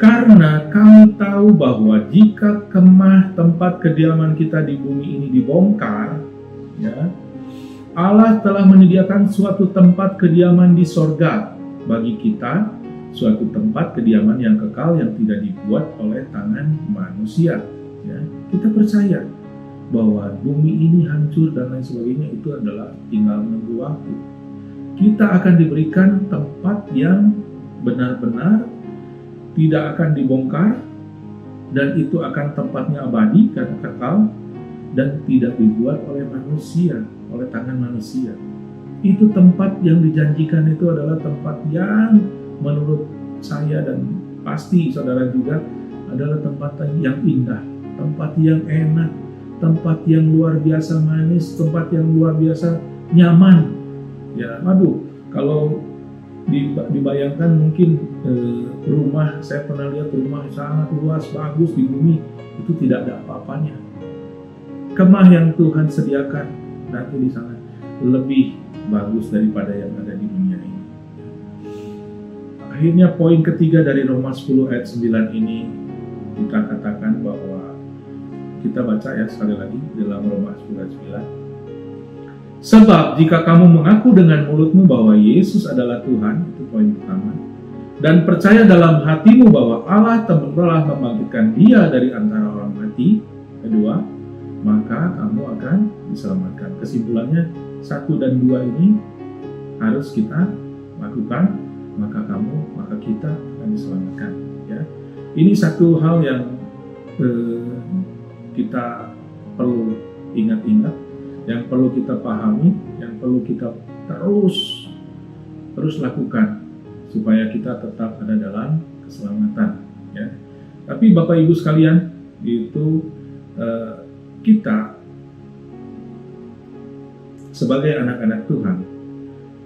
karena kami tahu bahwa jika kemah tempat kediaman kita di bumi ini dibongkar, ya, Allah telah menyediakan suatu tempat kediaman di sorga bagi kita, suatu tempat kediaman yang kekal yang tidak dibuat oleh tangan manusia. Ya, kita percaya bahwa bumi ini hancur dan lain sebagainya, itu adalah tinggal menunggu waktu. Kita akan diberikan tempat yang benar-benar tidak akan dibongkar, dan itu akan tempatnya abadi karena kekal dan tidak dibuat oleh manusia, oleh tangan manusia. Itu tempat yang dijanjikan, itu adalah tempat yang menurut saya dan pasti saudara juga adalah tempat yang indah, tempat yang enak, tempat yang luar biasa manis, tempat yang luar biasa nyaman. Ya, aduh, kalau dibayangkan mungkin rumah, saya pernah lihat rumah sangat luas, bagus di bumi, itu tidak ada apa-apanya. Kemah yang Tuhan sediakan nanti di sana lebih bagus daripada yang ada di dunia ini. Akhirnya poin ketiga dari Roma 10 ayat 9 ini kita katakan bahwa, kita baca ya sekali lagi dalam Roma 10 ayat 9. Sebab jika kamu mengaku dengan mulutmu bahwa Yesus adalah Tuhan, itu poin pertama, dan percaya dalam hatimu bahwa Allah telah membangkitkan Dia dari antara orang mati, kedua, maka kamu akan diselamatkan. Kesimpulannya 1 dan 2 ini harus kita lakukan, maka kita akan diselamatkan. Ya, ini satu hal yang kita perlu ingat-ingat, yang perlu kita pahami, yang perlu kita terus lakukan supaya kita tetap ada dalam keselamatan. Ya. Tapi Bapak Ibu sekalian, itu kita sebagai anak-anak Tuhan,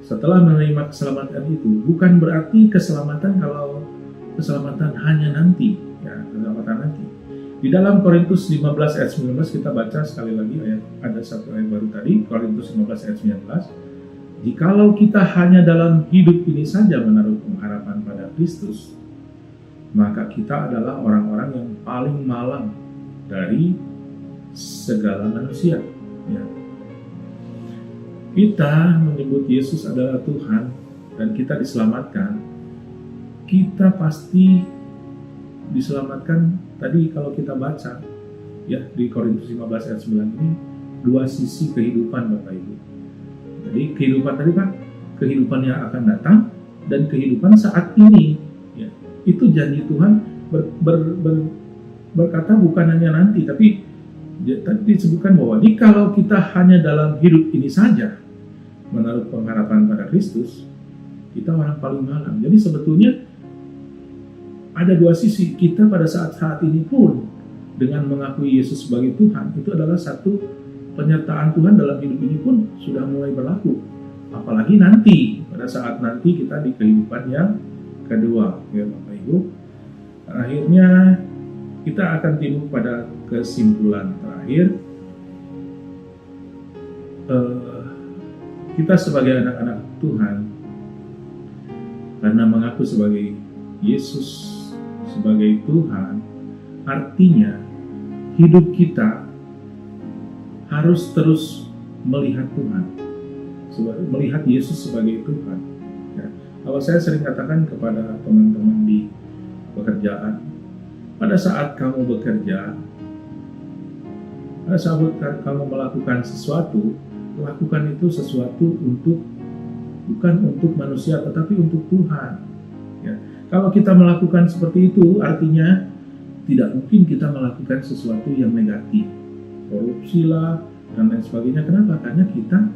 setelah menerima keselamatan itu, bukan berarti keselamatan kalau keselamatan hanya nanti, ya, keselamatan nanti. Di dalam Korintus 15 ayat 19 kita baca sekali lagi ada satu ayat baru tadi, Korintus 15 ayat 19. Jikalau kita hanya dalam hidup ini saja menaruh pengharapan pada Kristus, maka kita adalah orang-orang yang paling malang dari segala manusia. Ya. Kita menyebut Yesus adalah Tuhan dan kita diselamatkan, kita pasti diselamatkan. Tadi kalau kita baca ya di Korintus 15 ayat 9 ini, dua sisi kehidupan Bapak Ibu. Jadi kehidupan tadi Pak, kehidupan yang akan datang dan kehidupan saat ini. Ya, itu janji Tuhan berkata bukan hanya nanti, tapi tadi disebutkan bahwa jikalau kita hanya dalam hidup ini saja menaruh pengharapan pada Kristus, kita orang paling malang. Jadi sebetulnya ada dua sisi. Kita pada saat ini pun dengan mengakui Yesus sebagai Tuhan, itu adalah satu penyertaan Tuhan dalam hidup ini pun sudah mulai berlaku. Apalagi nanti, pada saat nanti kita di kehidupan yang kedua, ya Bapak Ibu. Akhirnya kita akan timbul pada kesimpulan terakhir. Kita sebagai anak-anak Tuhan, karena mengaku sebagai Yesus sebagai Tuhan, artinya hidup kita harus terus melihat Tuhan, melihat Yesus sebagai Tuhan. Ya. Kalau saya sering katakan kepada teman-teman di pekerjaan, pada saat kamu bekerja, pada saat kamu melakukan sesuatu, lakukan itu sesuatu bukan untuk manusia, tetapi untuk Tuhan. Ya. Kalau kita melakukan seperti itu, artinya tidak mungkin kita melakukan sesuatu yang negatif, korupsi lah, dan lain sebagainya. Kenapa? Karena kita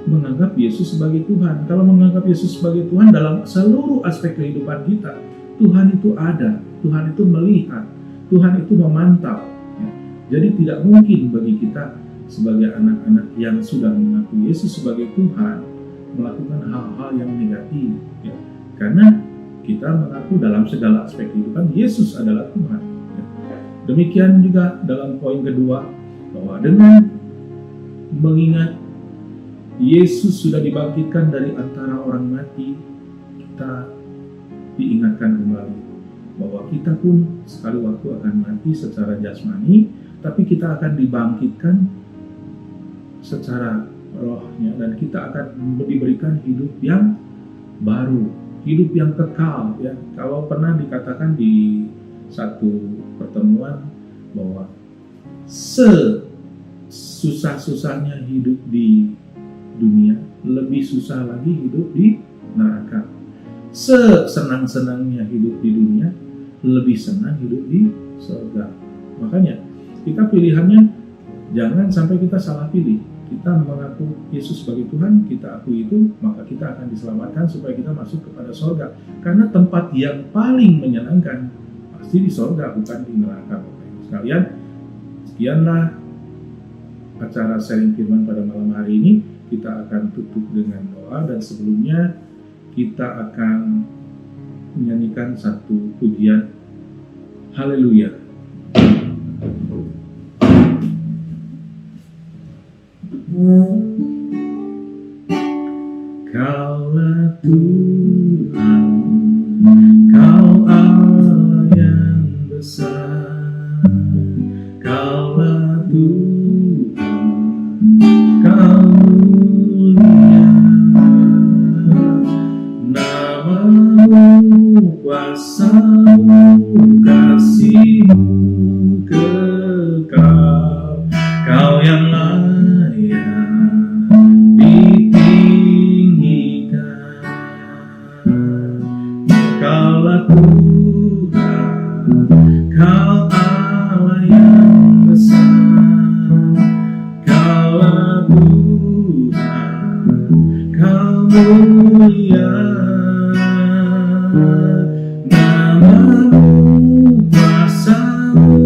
menganggap Yesus sebagai Tuhan. Kalau menganggap Yesus sebagai Tuhan dalam seluruh aspek kehidupan kita, Tuhan itu ada, Tuhan itu melihat, Tuhan itu memantau. Ya. Jadi tidak mungkin bagi kita sebagai anak-anak yang sudah mengaku Yesus sebagai Tuhan melakukan hal-hal yang negatif. Ya. Karena kita mengaku dalam segala aspek kehidupan Yesus adalah Tuhan. Ya. Demikian juga dalam poin kedua, bahwa dengan mengingat Yesus sudah dibangkitkan dari antara orang mati, kita diingatkan kembali bahwa kita pun sekali waktu akan mati secara jasmani, tapi kita akan dibangkitkan secara rohnya, dan kita akan diberikan hidup yang baru, hidup yang kekal. Ya, kalau pernah dikatakan di satu pertemuan bahwa sesusah-susahnya hidup di dunia, lebih susah lagi hidup di neraka. Sesenang-senangnya hidup di dunia, lebih senang hidup di surga. Makanya kita pilihannya jangan sampai kita salah pilih. Kita mengaku Yesus sebagai Tuhan, kita akui itu, maka kita akan diselamatkan supaya kita masuk kepada surga. Karena tempat yang paling menyenangkan pasti di surga, bukan di neraka. Bapak Ibu sekalian, sekianlah acara sharing firman pada malam hari ini. Kita akan tutup dengan doa, dan sebelumnya kita akan menyanyikan satu pujian Haleluya. Kaulah Tuhan, Kau Allah yang besar. Kaulah Tuhan, Kau mulia. Namamu, kuasamu, kasihmu kekal. Kau yang layak ditinggikan. Kaulah Tuhan, Kau Allah yang besar. Kaulah Tuhan, Kau mulia. Namamu, kuasamu,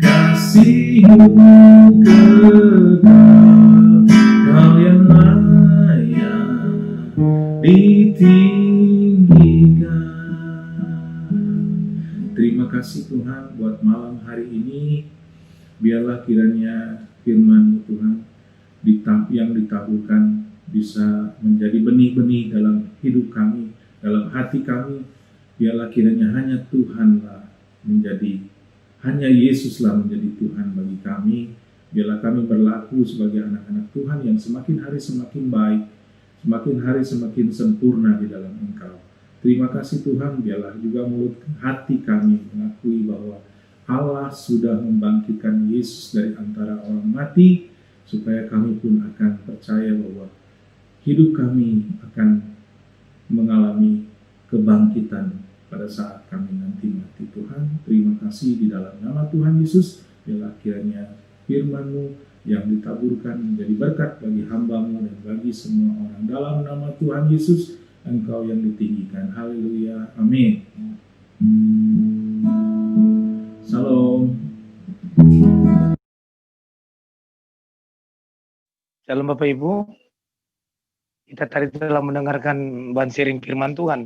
kasihmu kekal. Kau yang layak ditinggikan. Terima kasih Tuhan buat malam hari ini. Biarlah kiranya firman-Mu Tuhan yang ditaburkan bisa menjadi benih-benih dalam hidup kami, dalam hati kami. Biarlah kiranya hanya Tuhanlah hanya Yesuslah menjadi Tuhan bagi kami. Biarlah kami berlaku sebagai anak-anak Tuhan yang semakin hari semakin baik, semakin hari semakin sempurna di dalam Engkau. Terima kasih Tuhan, biarlah juga mulut hati kami mengakui bahwa Allah sudah membangkitkan Yesus dari antara orang mati, supaya kami pun akan percaya bahwa hidup kami akan mengalami kebangkitan pada saat kami nanti mati. Tuhan, terima kasih di dalam nama Tuhan Yesus. Biarlah kiranya firman-Mu yang ditaburkan menjadi berkat bagi hamba-Mu dan bagi semua orang. Dalam nama Tuhan Yesus, Engkau yang ditinggikan. Haleluya. Amin. Salam. Shalom Bapak Ibu. Kita tadi telah mendengarkan bahan sharing firman Tuhan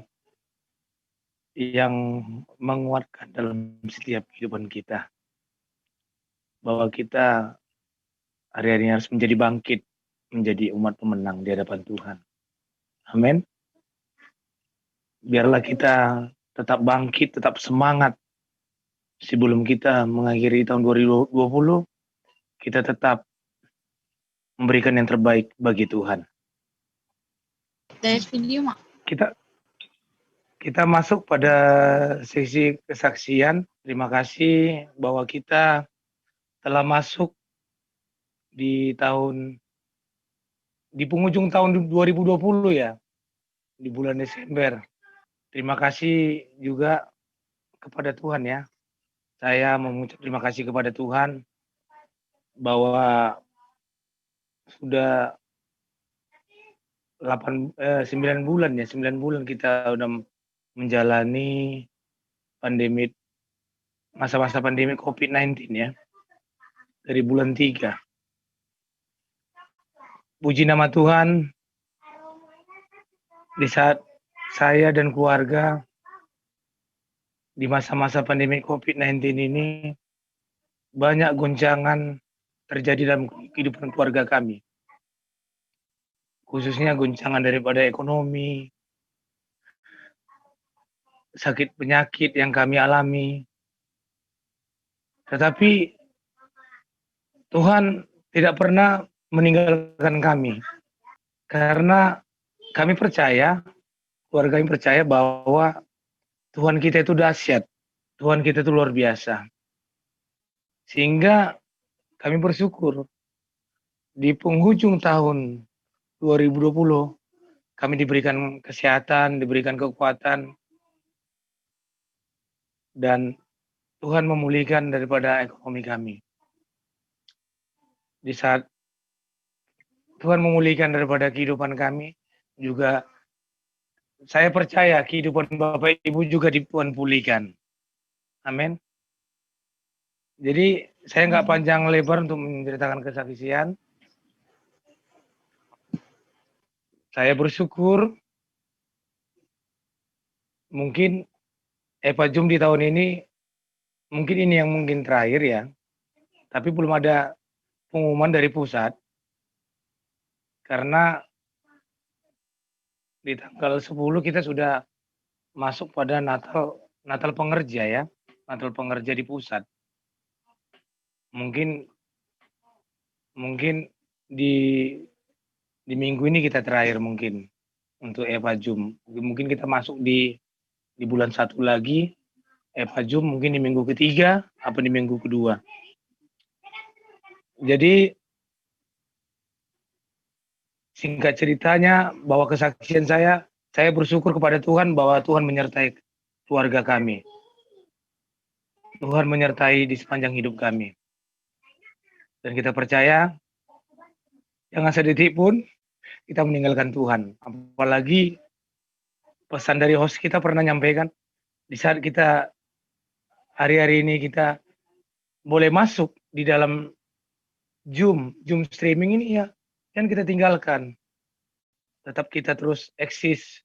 yang menguatkan dalam setiap kehidupan kita. Bahwa kita hari-hari harus menjadi bangkit, menjadi umat pemenang di hadapan Tuhan. Amin. Biarlah kita tetap bangkit, tetap semangat sebelum kita mengakhiri tahun 2020, kita tetap memberikan yang terbaik bagi Tuhan. Dari video mak. Kita masuk pada sesi kesaksian. Terima kasih bahwa kita telah masuk di penghujung tahun 2020 ya, di bulan Desember. Terima kasih juga kepada Tuhan ya. Saya mengucap terima kasih kepada Tuhan bahwa sudah 9 bulan ya, 9 bulan kita udah menjalani masa-masa pandemi COVID-19 ya. Dari bulan 3. Puji nama Tuhan, di saat saya dan keluarga di masa-masa pandemi COVID-19 ini banyak goncangan terjadi dalam kehidupan keluarga kami. Khususnya goncangan daripada ekonomi, sakit penyakit yang kami alami. Tetapi Tuhan tidak pernah meninggalkan kami. Karena kami percaya, keluarga kami percaya bahwa Tuhan kita itu dahsyat. Tuhan kita itu luar biasa. Sehingga kami bersyukur di penghujung tahun 2020 kami diberikan kesehatan, diberikan kekuatan, dan Tuhan memulihkan daripada ekonomi kami. Di saat Tuhan memulihkan daripada kehidupan kami, juga saya percaya kehidupan Bapak Ibu juga Tuhan pulihkan. Amin. Jadi saya nggak panjang lebar untuk menceritakan kesaksian. Saya bersyukur mungkin Eva Jum di tahun ini mungkin ini yang mungkin terakhir ya. Tapi belum ada pengumuman dari pusat. Karena di tanggal 10 kita sudah masuk pada Natal pengerja ya. Natal pengerja di pusat. Mungkin di minggu ini kita terakhir mungkin untuk Eva Jum. Mungkin kita masuk di bulan 1 lagi Eva Jum mungkin di minggu ketiga atau di minggu kedua. Jadi singkat ceritanya bahwa kesaksian saya bersyukur kepada Tuhan bahwa Tuhan menyertai keluarga kami. Tuhan menyertai di sepanjang hidup kami. Dan kita percaya jangan sedetik pun kita meninggalkan Tuhan. Apalagi pesan dari host kita pernah nyampaikan, di saat kita hari-hari ini kita boleh masuk di dalam Zoom streaming ini ya, kan kita tinggalkan. Tetap kita terus eksis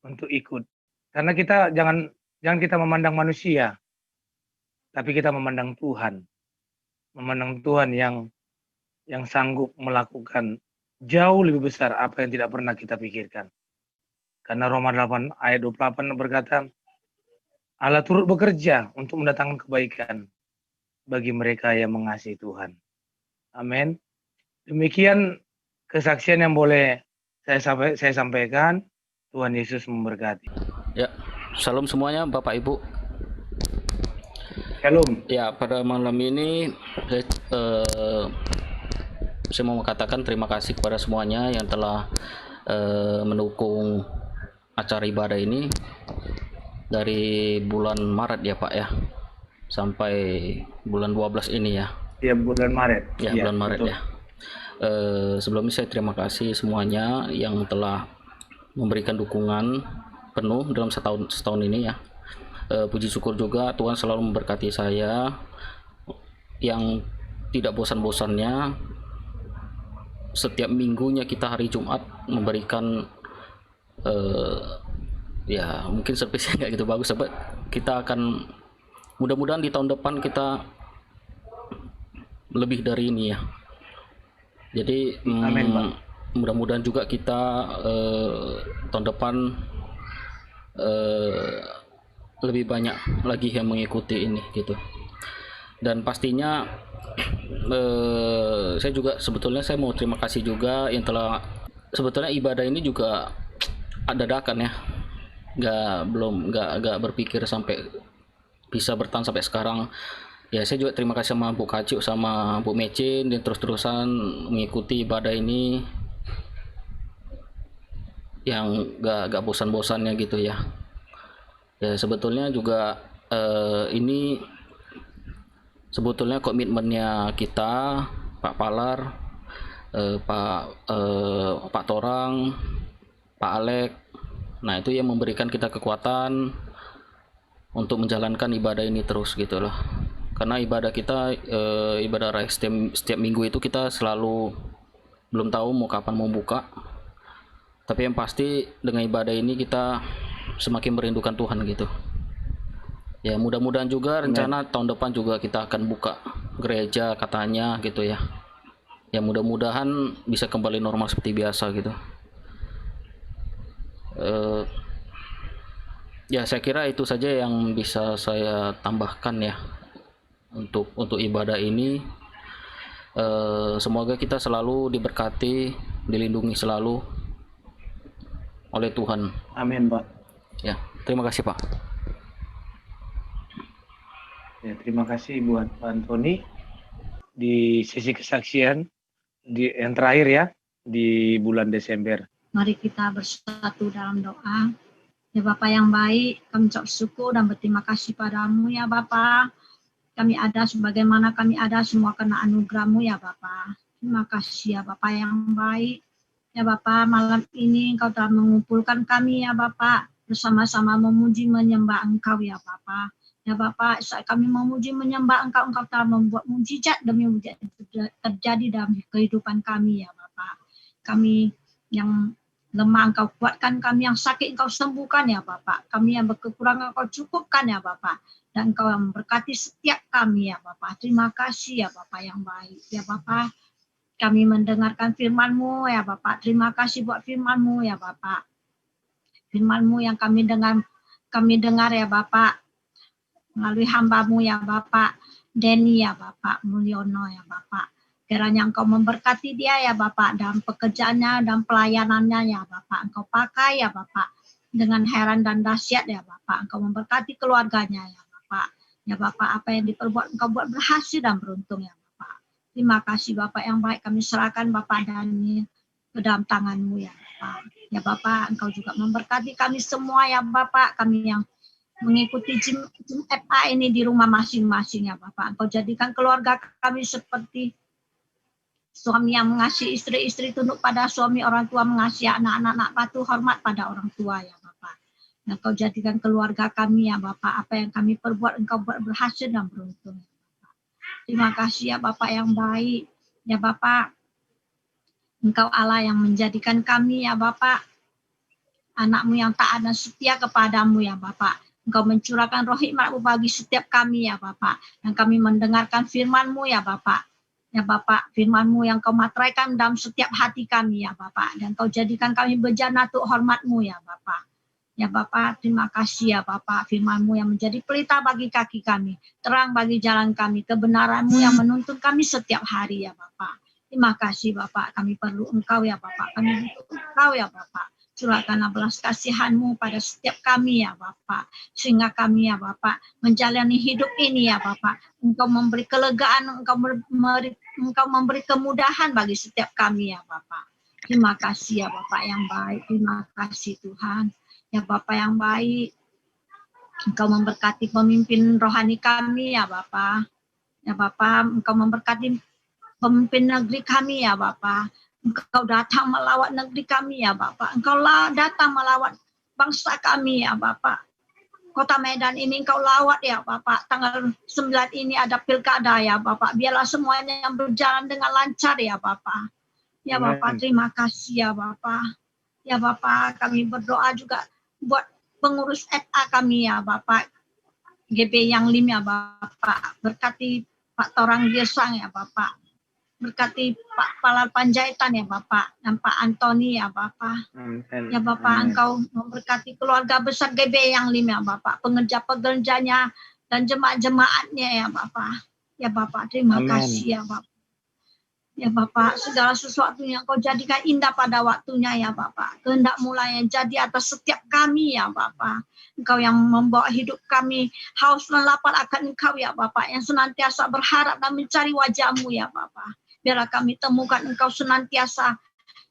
untuk ikut. Karena kita jangan kita memandang manusia, tapi kita memandang Tuhan. Memandang Tuhan yang sanggup melakukan jauh lebih besar apa yang tidak pernah kita pikirkan. Karena Roma 8 ayat 28 berkata, Allah turut bekerja untuk mendatangkan kebaikan bagi mereka yang mengasihi Tuhan. Amin. Demikian kesaksian yang boleh saya sampaikan. Tuhan Yesus memberkati. Ya, salam semuanya Bapak Ibu. Shalom. Ya, pada malam ini saya mau mengatakan terima kasih kepada semuanya yang telah mendukung acara ibadah ini dari bulan Maret ya Pak ya, sampai bulan 12 ini ya. Ya, bulan Maret. Ya, bulan Maret betul. Ya. Sebelumnya saya terima kasih semuanya yang telah memberikan dukungan penuh dalam setahun ini ya. Puji syukur juga Tuhan selalu memberkati saya yang tidak bosan-bosannya setiap minggunya kita hari Jumat memberikan ya mungkin servisnya nggak gitu bagus, sobat. Kita akan mudah-mudahan di tahun depan kita lebih dari ini ya. Jadi Amin, Pak. mudah-mudahan juga kita tahun depan lebih banyak lagi yang mengikuti ini gitu. Dan pastinya saya juga sebetulnya saya mau terima kasih juga yang telah, sebetulnya ibadah ini juga dadakan ya, nggak berpikir sampai bisa bertahan sampai sekarang ya. Saya juga terima kasih sama Bu Kacu sama Bu Mecin dan terus-terusan mengikuti ibadah ini yang nggak bosan-bosannya gitu ya. Ya sebetulnya juga ini sebetulnya komitmennya kita, Pak Palar, Pak Torang, Pak Alek. Nah itu yang memberikan kita kekuatan untuk menjalankan ibadah ini terus gitu loh. Karena ibadah kita, ibadah raih setiap minggu itu kita selalu belum tahu mau kapan mau buka. Tapi yang pasti dengan ibadah ini kita semakin merindukan Tuhan gitu. Ya mudah-mudahan juga rencana tahun depan juga kita akan buka gereja katanya gitu ya. Ya mudah-mudahan bisa kembali normal seperti biasa gitu. Ya saya kira itu saja yang bisa saya tambahkan ya untuk ibadah ini. Semoga kita selalu diberkati, dilindungi selalu oleh Tuhan. Amin, Pak. Ya, terima kasih Pak. Ya, terima kasih buat Pak Antoni di sesi kesaksian yang terakhir ya di bulan Desember. Mari kita bersatu dalam doa. Ya Bapa yang baik, kami ucap syukur dan berterima kasih padamu ya Bapa. Kami ada sebagaimana kami ada semua karena anugerah-Mu ya Bapa. Terima kasih ya Bapa yang baik. Ya Bapa, malam ini Engkau telah mengumpulkan kami ya Bapa, bersama-sama memuji menyembah Engkau ya Bapa. Ya Bapa, saat kami memuji menyembah Engkau, Engkau telah membuat mujizat demi mujizat terjadi dalam kehidupan kami ya Bapa. Kami yang lemah Engkau kuatkan, kami yang sakit Engkau sembuhkan ya Bapa. Kami yang berkekurangan Engkau cukupkan ya Bapa. Dan Engkau yang memberkati setiap kami ya Bapa. Terima kasih ya Bapa yang baik. Ya Bapa, kami mendengarkan firman-Mu ya Bapa. Terima kasih buat firman-Mu ya Bapa. Firman-Mu yang kami dengar ya Bapa, melalui hamba-Mu ya Bapak Denny ya Bapak Mulyono ya Bapak. Kiranya Engkau memberkati dia ya Bapak dalam pekerjaannya dan pelayanannya ya Bapak. Engkau pakai ya Bapak dengan heran dan dahsyat ya Bapak. Engkau memberkati keluarganya ya Bapak. Ya Bapak, apa yang diperbuat Engkau buat berhasil dan beruntung ya Bapak. Terima kasih Bapak yang baik, kami serahkan Bapak Denny ke dalam tangan-Mu ya Bapak. Ya Bapak, Engkau juga memberkati kami semua ya Bapak, kami yang mengikuti Jim FA ini di rumah masing-masing ya Bapak. Engkau jadikan keluarga kami seperti suami yang mengasihi istri-istri, tunduk pada suami, orang tua mengasihi anak-anak, patuh hormat pada orang tua ya Bapak. Engkau jadikan keluarga kami ya Bapak, apa yang kami perbuat Engkau buat berhasil dan beruntung ya Bapak. Terima kasih ya Bapak yang baik. Ya Bapak, Engkau Allah yang menjadikan kami ya Bapak anak-Mu yang taat dan setia kepadamu ya Bapak. Engkau mencurahkan roh hikmat-Mu bagi setiap kami ya Bapak. Dan kami mendengarkan firman-Mu ya Bapak. Ya Bapak, firman-Mu yang Kau materaikan dalam setiap hati kami ya Bapak. Dan Kau jadikan kami bejana untuk hormat-Mu ya Bapak. Ya Bapak, terima kasih ya Bapak. Firman-Mu yang menjadi pelita bagi kaki kami. Terang bagi jalan kami. Kebenaran-Mu yang menuntun kami setiap hari ya Bapak. Terima kasih Bapak. Kami perlu Engkau ya Bapak. Kami butuh Engkau ya Bapak. Curahkanlah belas kasihan-Mu pada setiap kami ya Bapak. Sehingga kami ya Bapak menjalani hidup ini ya Bapak. Engkau memberi kelegaan, Engkau memberi kemudahan bagi setiap kami ya Bapak. Terima kasih ya Bapak yang baik. Terima kasih Tuhan. Ya Bapak yang baik. Engkau memberkati pemimpin rohani kami ya Bapak. Ya Bapak, Engkau memberkati pemimpin negeri kami ya Bapak. Engkau datang melawat negeri kami ya Bapak. Engkau datang melawat bangsa kami ya Bapak. Kota Medan ini Engkau lawat ya Bapak. Tanggal 9 ini ada pilkada ya Bapak. Biarlah semuanya yang berjalan dengan lancar ya Bapak. Ya Bapak, terima kasih ya Bapak. Ya Bapak, kami berdoa juga buat pengurus FA kami ya Bapak. GB yang 5 ya Bapak. Berkati Pak Torang Girsang ya Bapak. Berkati Pak Kepala Panjaitan ya Bapak, dan Pak Antoni ya Bapak. Ya Bapak, Engkau memberkati keluarga besar GB yang 5 ya Bapak, pengerja-pekerjanya dan jemaat-jemaatnya ya Bapak. Ya Bapak, terima kasih ya Bapak. Ya Bapak, segala sesuatu yang Kau jadikan indah pada waktunya ya Bapak. Kehendak mulanya jadi atas setiap kami ya Bapak. Engkau yang membawa hidup kami haus dan lapar akan Engkau ya Bapak. Yang senantiasa berharap dan mencari wajah-Mu ya Bapak. Biarlah kami temukan Engkau senantiasa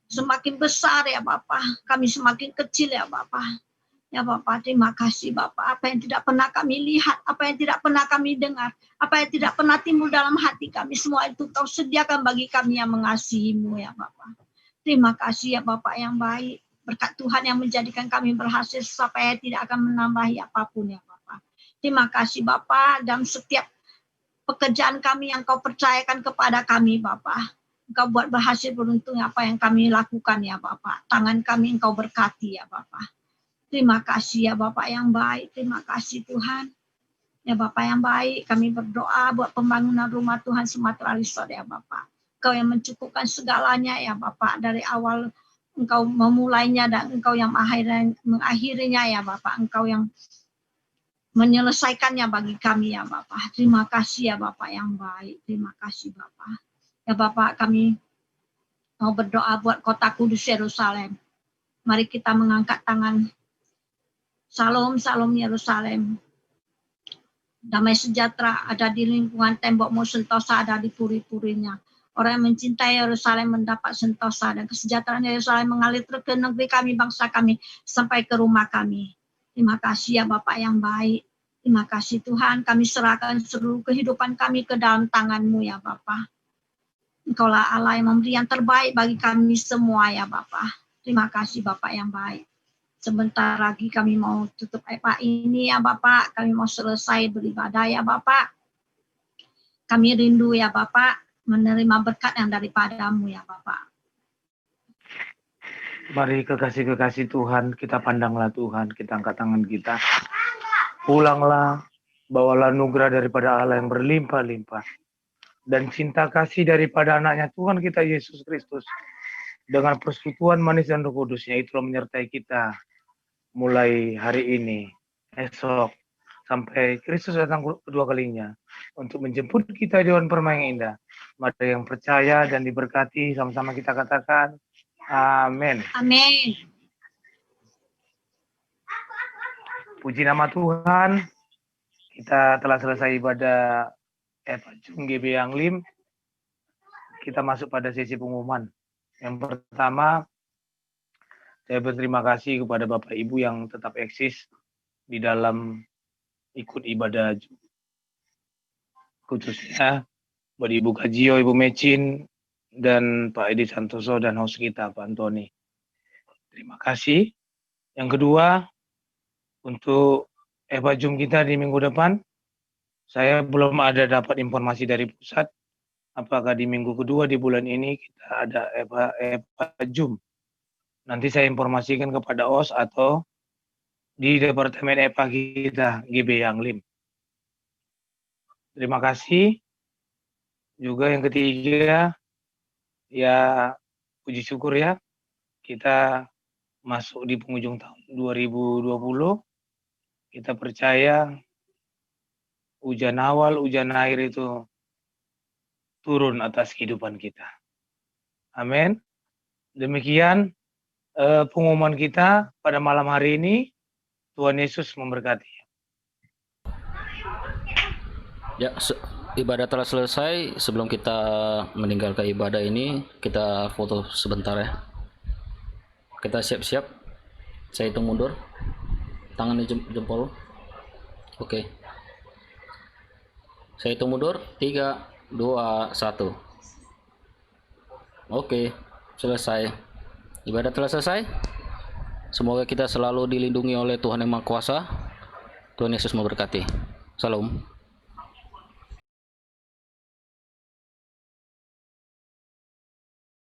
semakin besar ya Bapak. Kami semakin kecil ya Bapak. Ya Bapak, terima kasih Bapak. Apa yang tidak pernah kami lihat, apa yang tidak pernah kami dengar, apa yang tidak pernah timbul dalam hati kami, semua itu Kau sediakan bagi kami yang mengasihi-Mu ya Bapak. Terima kasih ya Bapak yang baik. Berkat Tuhan yang menjadikan kami berhasil supaya tidak akan menambahi apapun ya Bapak. Terima kasih Bapak, dalam setiap pekerjaan kami yang Kau percayakan kepada kami Bapak. Engkau buat berhasil beruntung apa yang kami lakukan ya Bapak. Tangan kami Engkau berkati ya Bapak. Terima kasih ya Bapak yang baik. Terima kasih Tuhan. Ya Bapak yang baik, kami berdoa buat pembangunan rumah Tuhan Sumatera Resort ya Bapak. Engkau yang mencukupkan segalanya ya Bapak. Dari awal Engkau memulainya dan Engkau yang mengakhirinya ya Bapak. Engkau yang menyelesaikannya bagi kami ya Bapak. Terima kasih ya Bapak yang baik. Terima kasih Bapak. Ya Bapak, kami mau berdoa buat kota kudus Yerusalem. Mari kita mengangkat tangan. Salam, salam Yerusalem. Damai sejahtera ada di lingkungan tembokmu, sentosa ada di puri-purinya. Orang yang mencintai Yerusalem mendapat sentosa dan kesejahteraan Yerusalem mengalir terus ke negeri kami, bangsa kami, sampai ke rumah kami. Terima kasih ya Bapak yang baik. Terima kasih Tuhan, kami serahkan seluruh kehidupan kami ke dalam tangan-Mu ya Bapak. Engkaulah Allah yang memberi yang terbaik bagi kami semua ya Bapak. Terima kasih Bapak yang baik. Sebentar lagi kami mau tutup EPA ini ya Bapak. Kami mau selesai beribadah ya Bapak. Kami rindu ya Bapak menerima berkat yang daripada-Mu ya Bapak. Mari kekasih-kekasih Tuhan, kita pandanglah Tuhan, kita angkat tangan kita. Pulanglah, bawalah anugerah daripada Allah yang berlimpah-limpah. Dan cinta kasih daripada anaknya Tuhan kita Yesus Kristus. Dengan persekutuan manis dan Roh Kudusnya, itulah menyertai kita. Mulai hari ini, esok, sampai Kristus datang kedua kalinya untuk menjemput kita di dewan permai yang indah. Mari yang percaya dan diberkati, sama-sama kita katakan, amin. Amin. Puji nama Tuhan, kita telah selesai ibadah Epajum GB yang Lim. Kita masuk pada sesi pengumuman. Yang pertama, saya berterima kasih kepada Bapak Ibu yang tetap eksis di dalam ikut ibadah, khususnya buat Ibu Kajio, Ibu Mecin, dan Pak Edi Santoso dan host kita Pak Antoni. Terima kasih. Yang kedua, untuk Epajum kita di minggu depan, saya belum ada dapat informasi dari pusat apakah di minggu kedua di bulan ini kita ada Epajum. Nanti saya informasikan kepada OS atau di Departemen EPA kita, GB yang Lim. Terima kasih. Juga yang ketiga, ya puji syukur ya, kita masuk di penghujung tahun 2020. Kita percaya hujan awal, hujan akhir itu turun atas kehidupan kita. Amin. Demikian pengumuman kita pada malam hari ini. Tuhan Yesus memberkati. Ya, ibadah telah selesai. Sebelum kita meninggalkan ibadah ini, kita foto sebentar ya. Kita siap-siap. Saya hitung mundur. Tangan di jempol. Oke. Saya hitung mundur. 3, 2, 1. Oke, selesai. Ibadah telah selesai. Semoga kita selalu dilindungi oleh Tuhan Yang Maha Kuasa. Tuhan Yesus memberkati. Salam.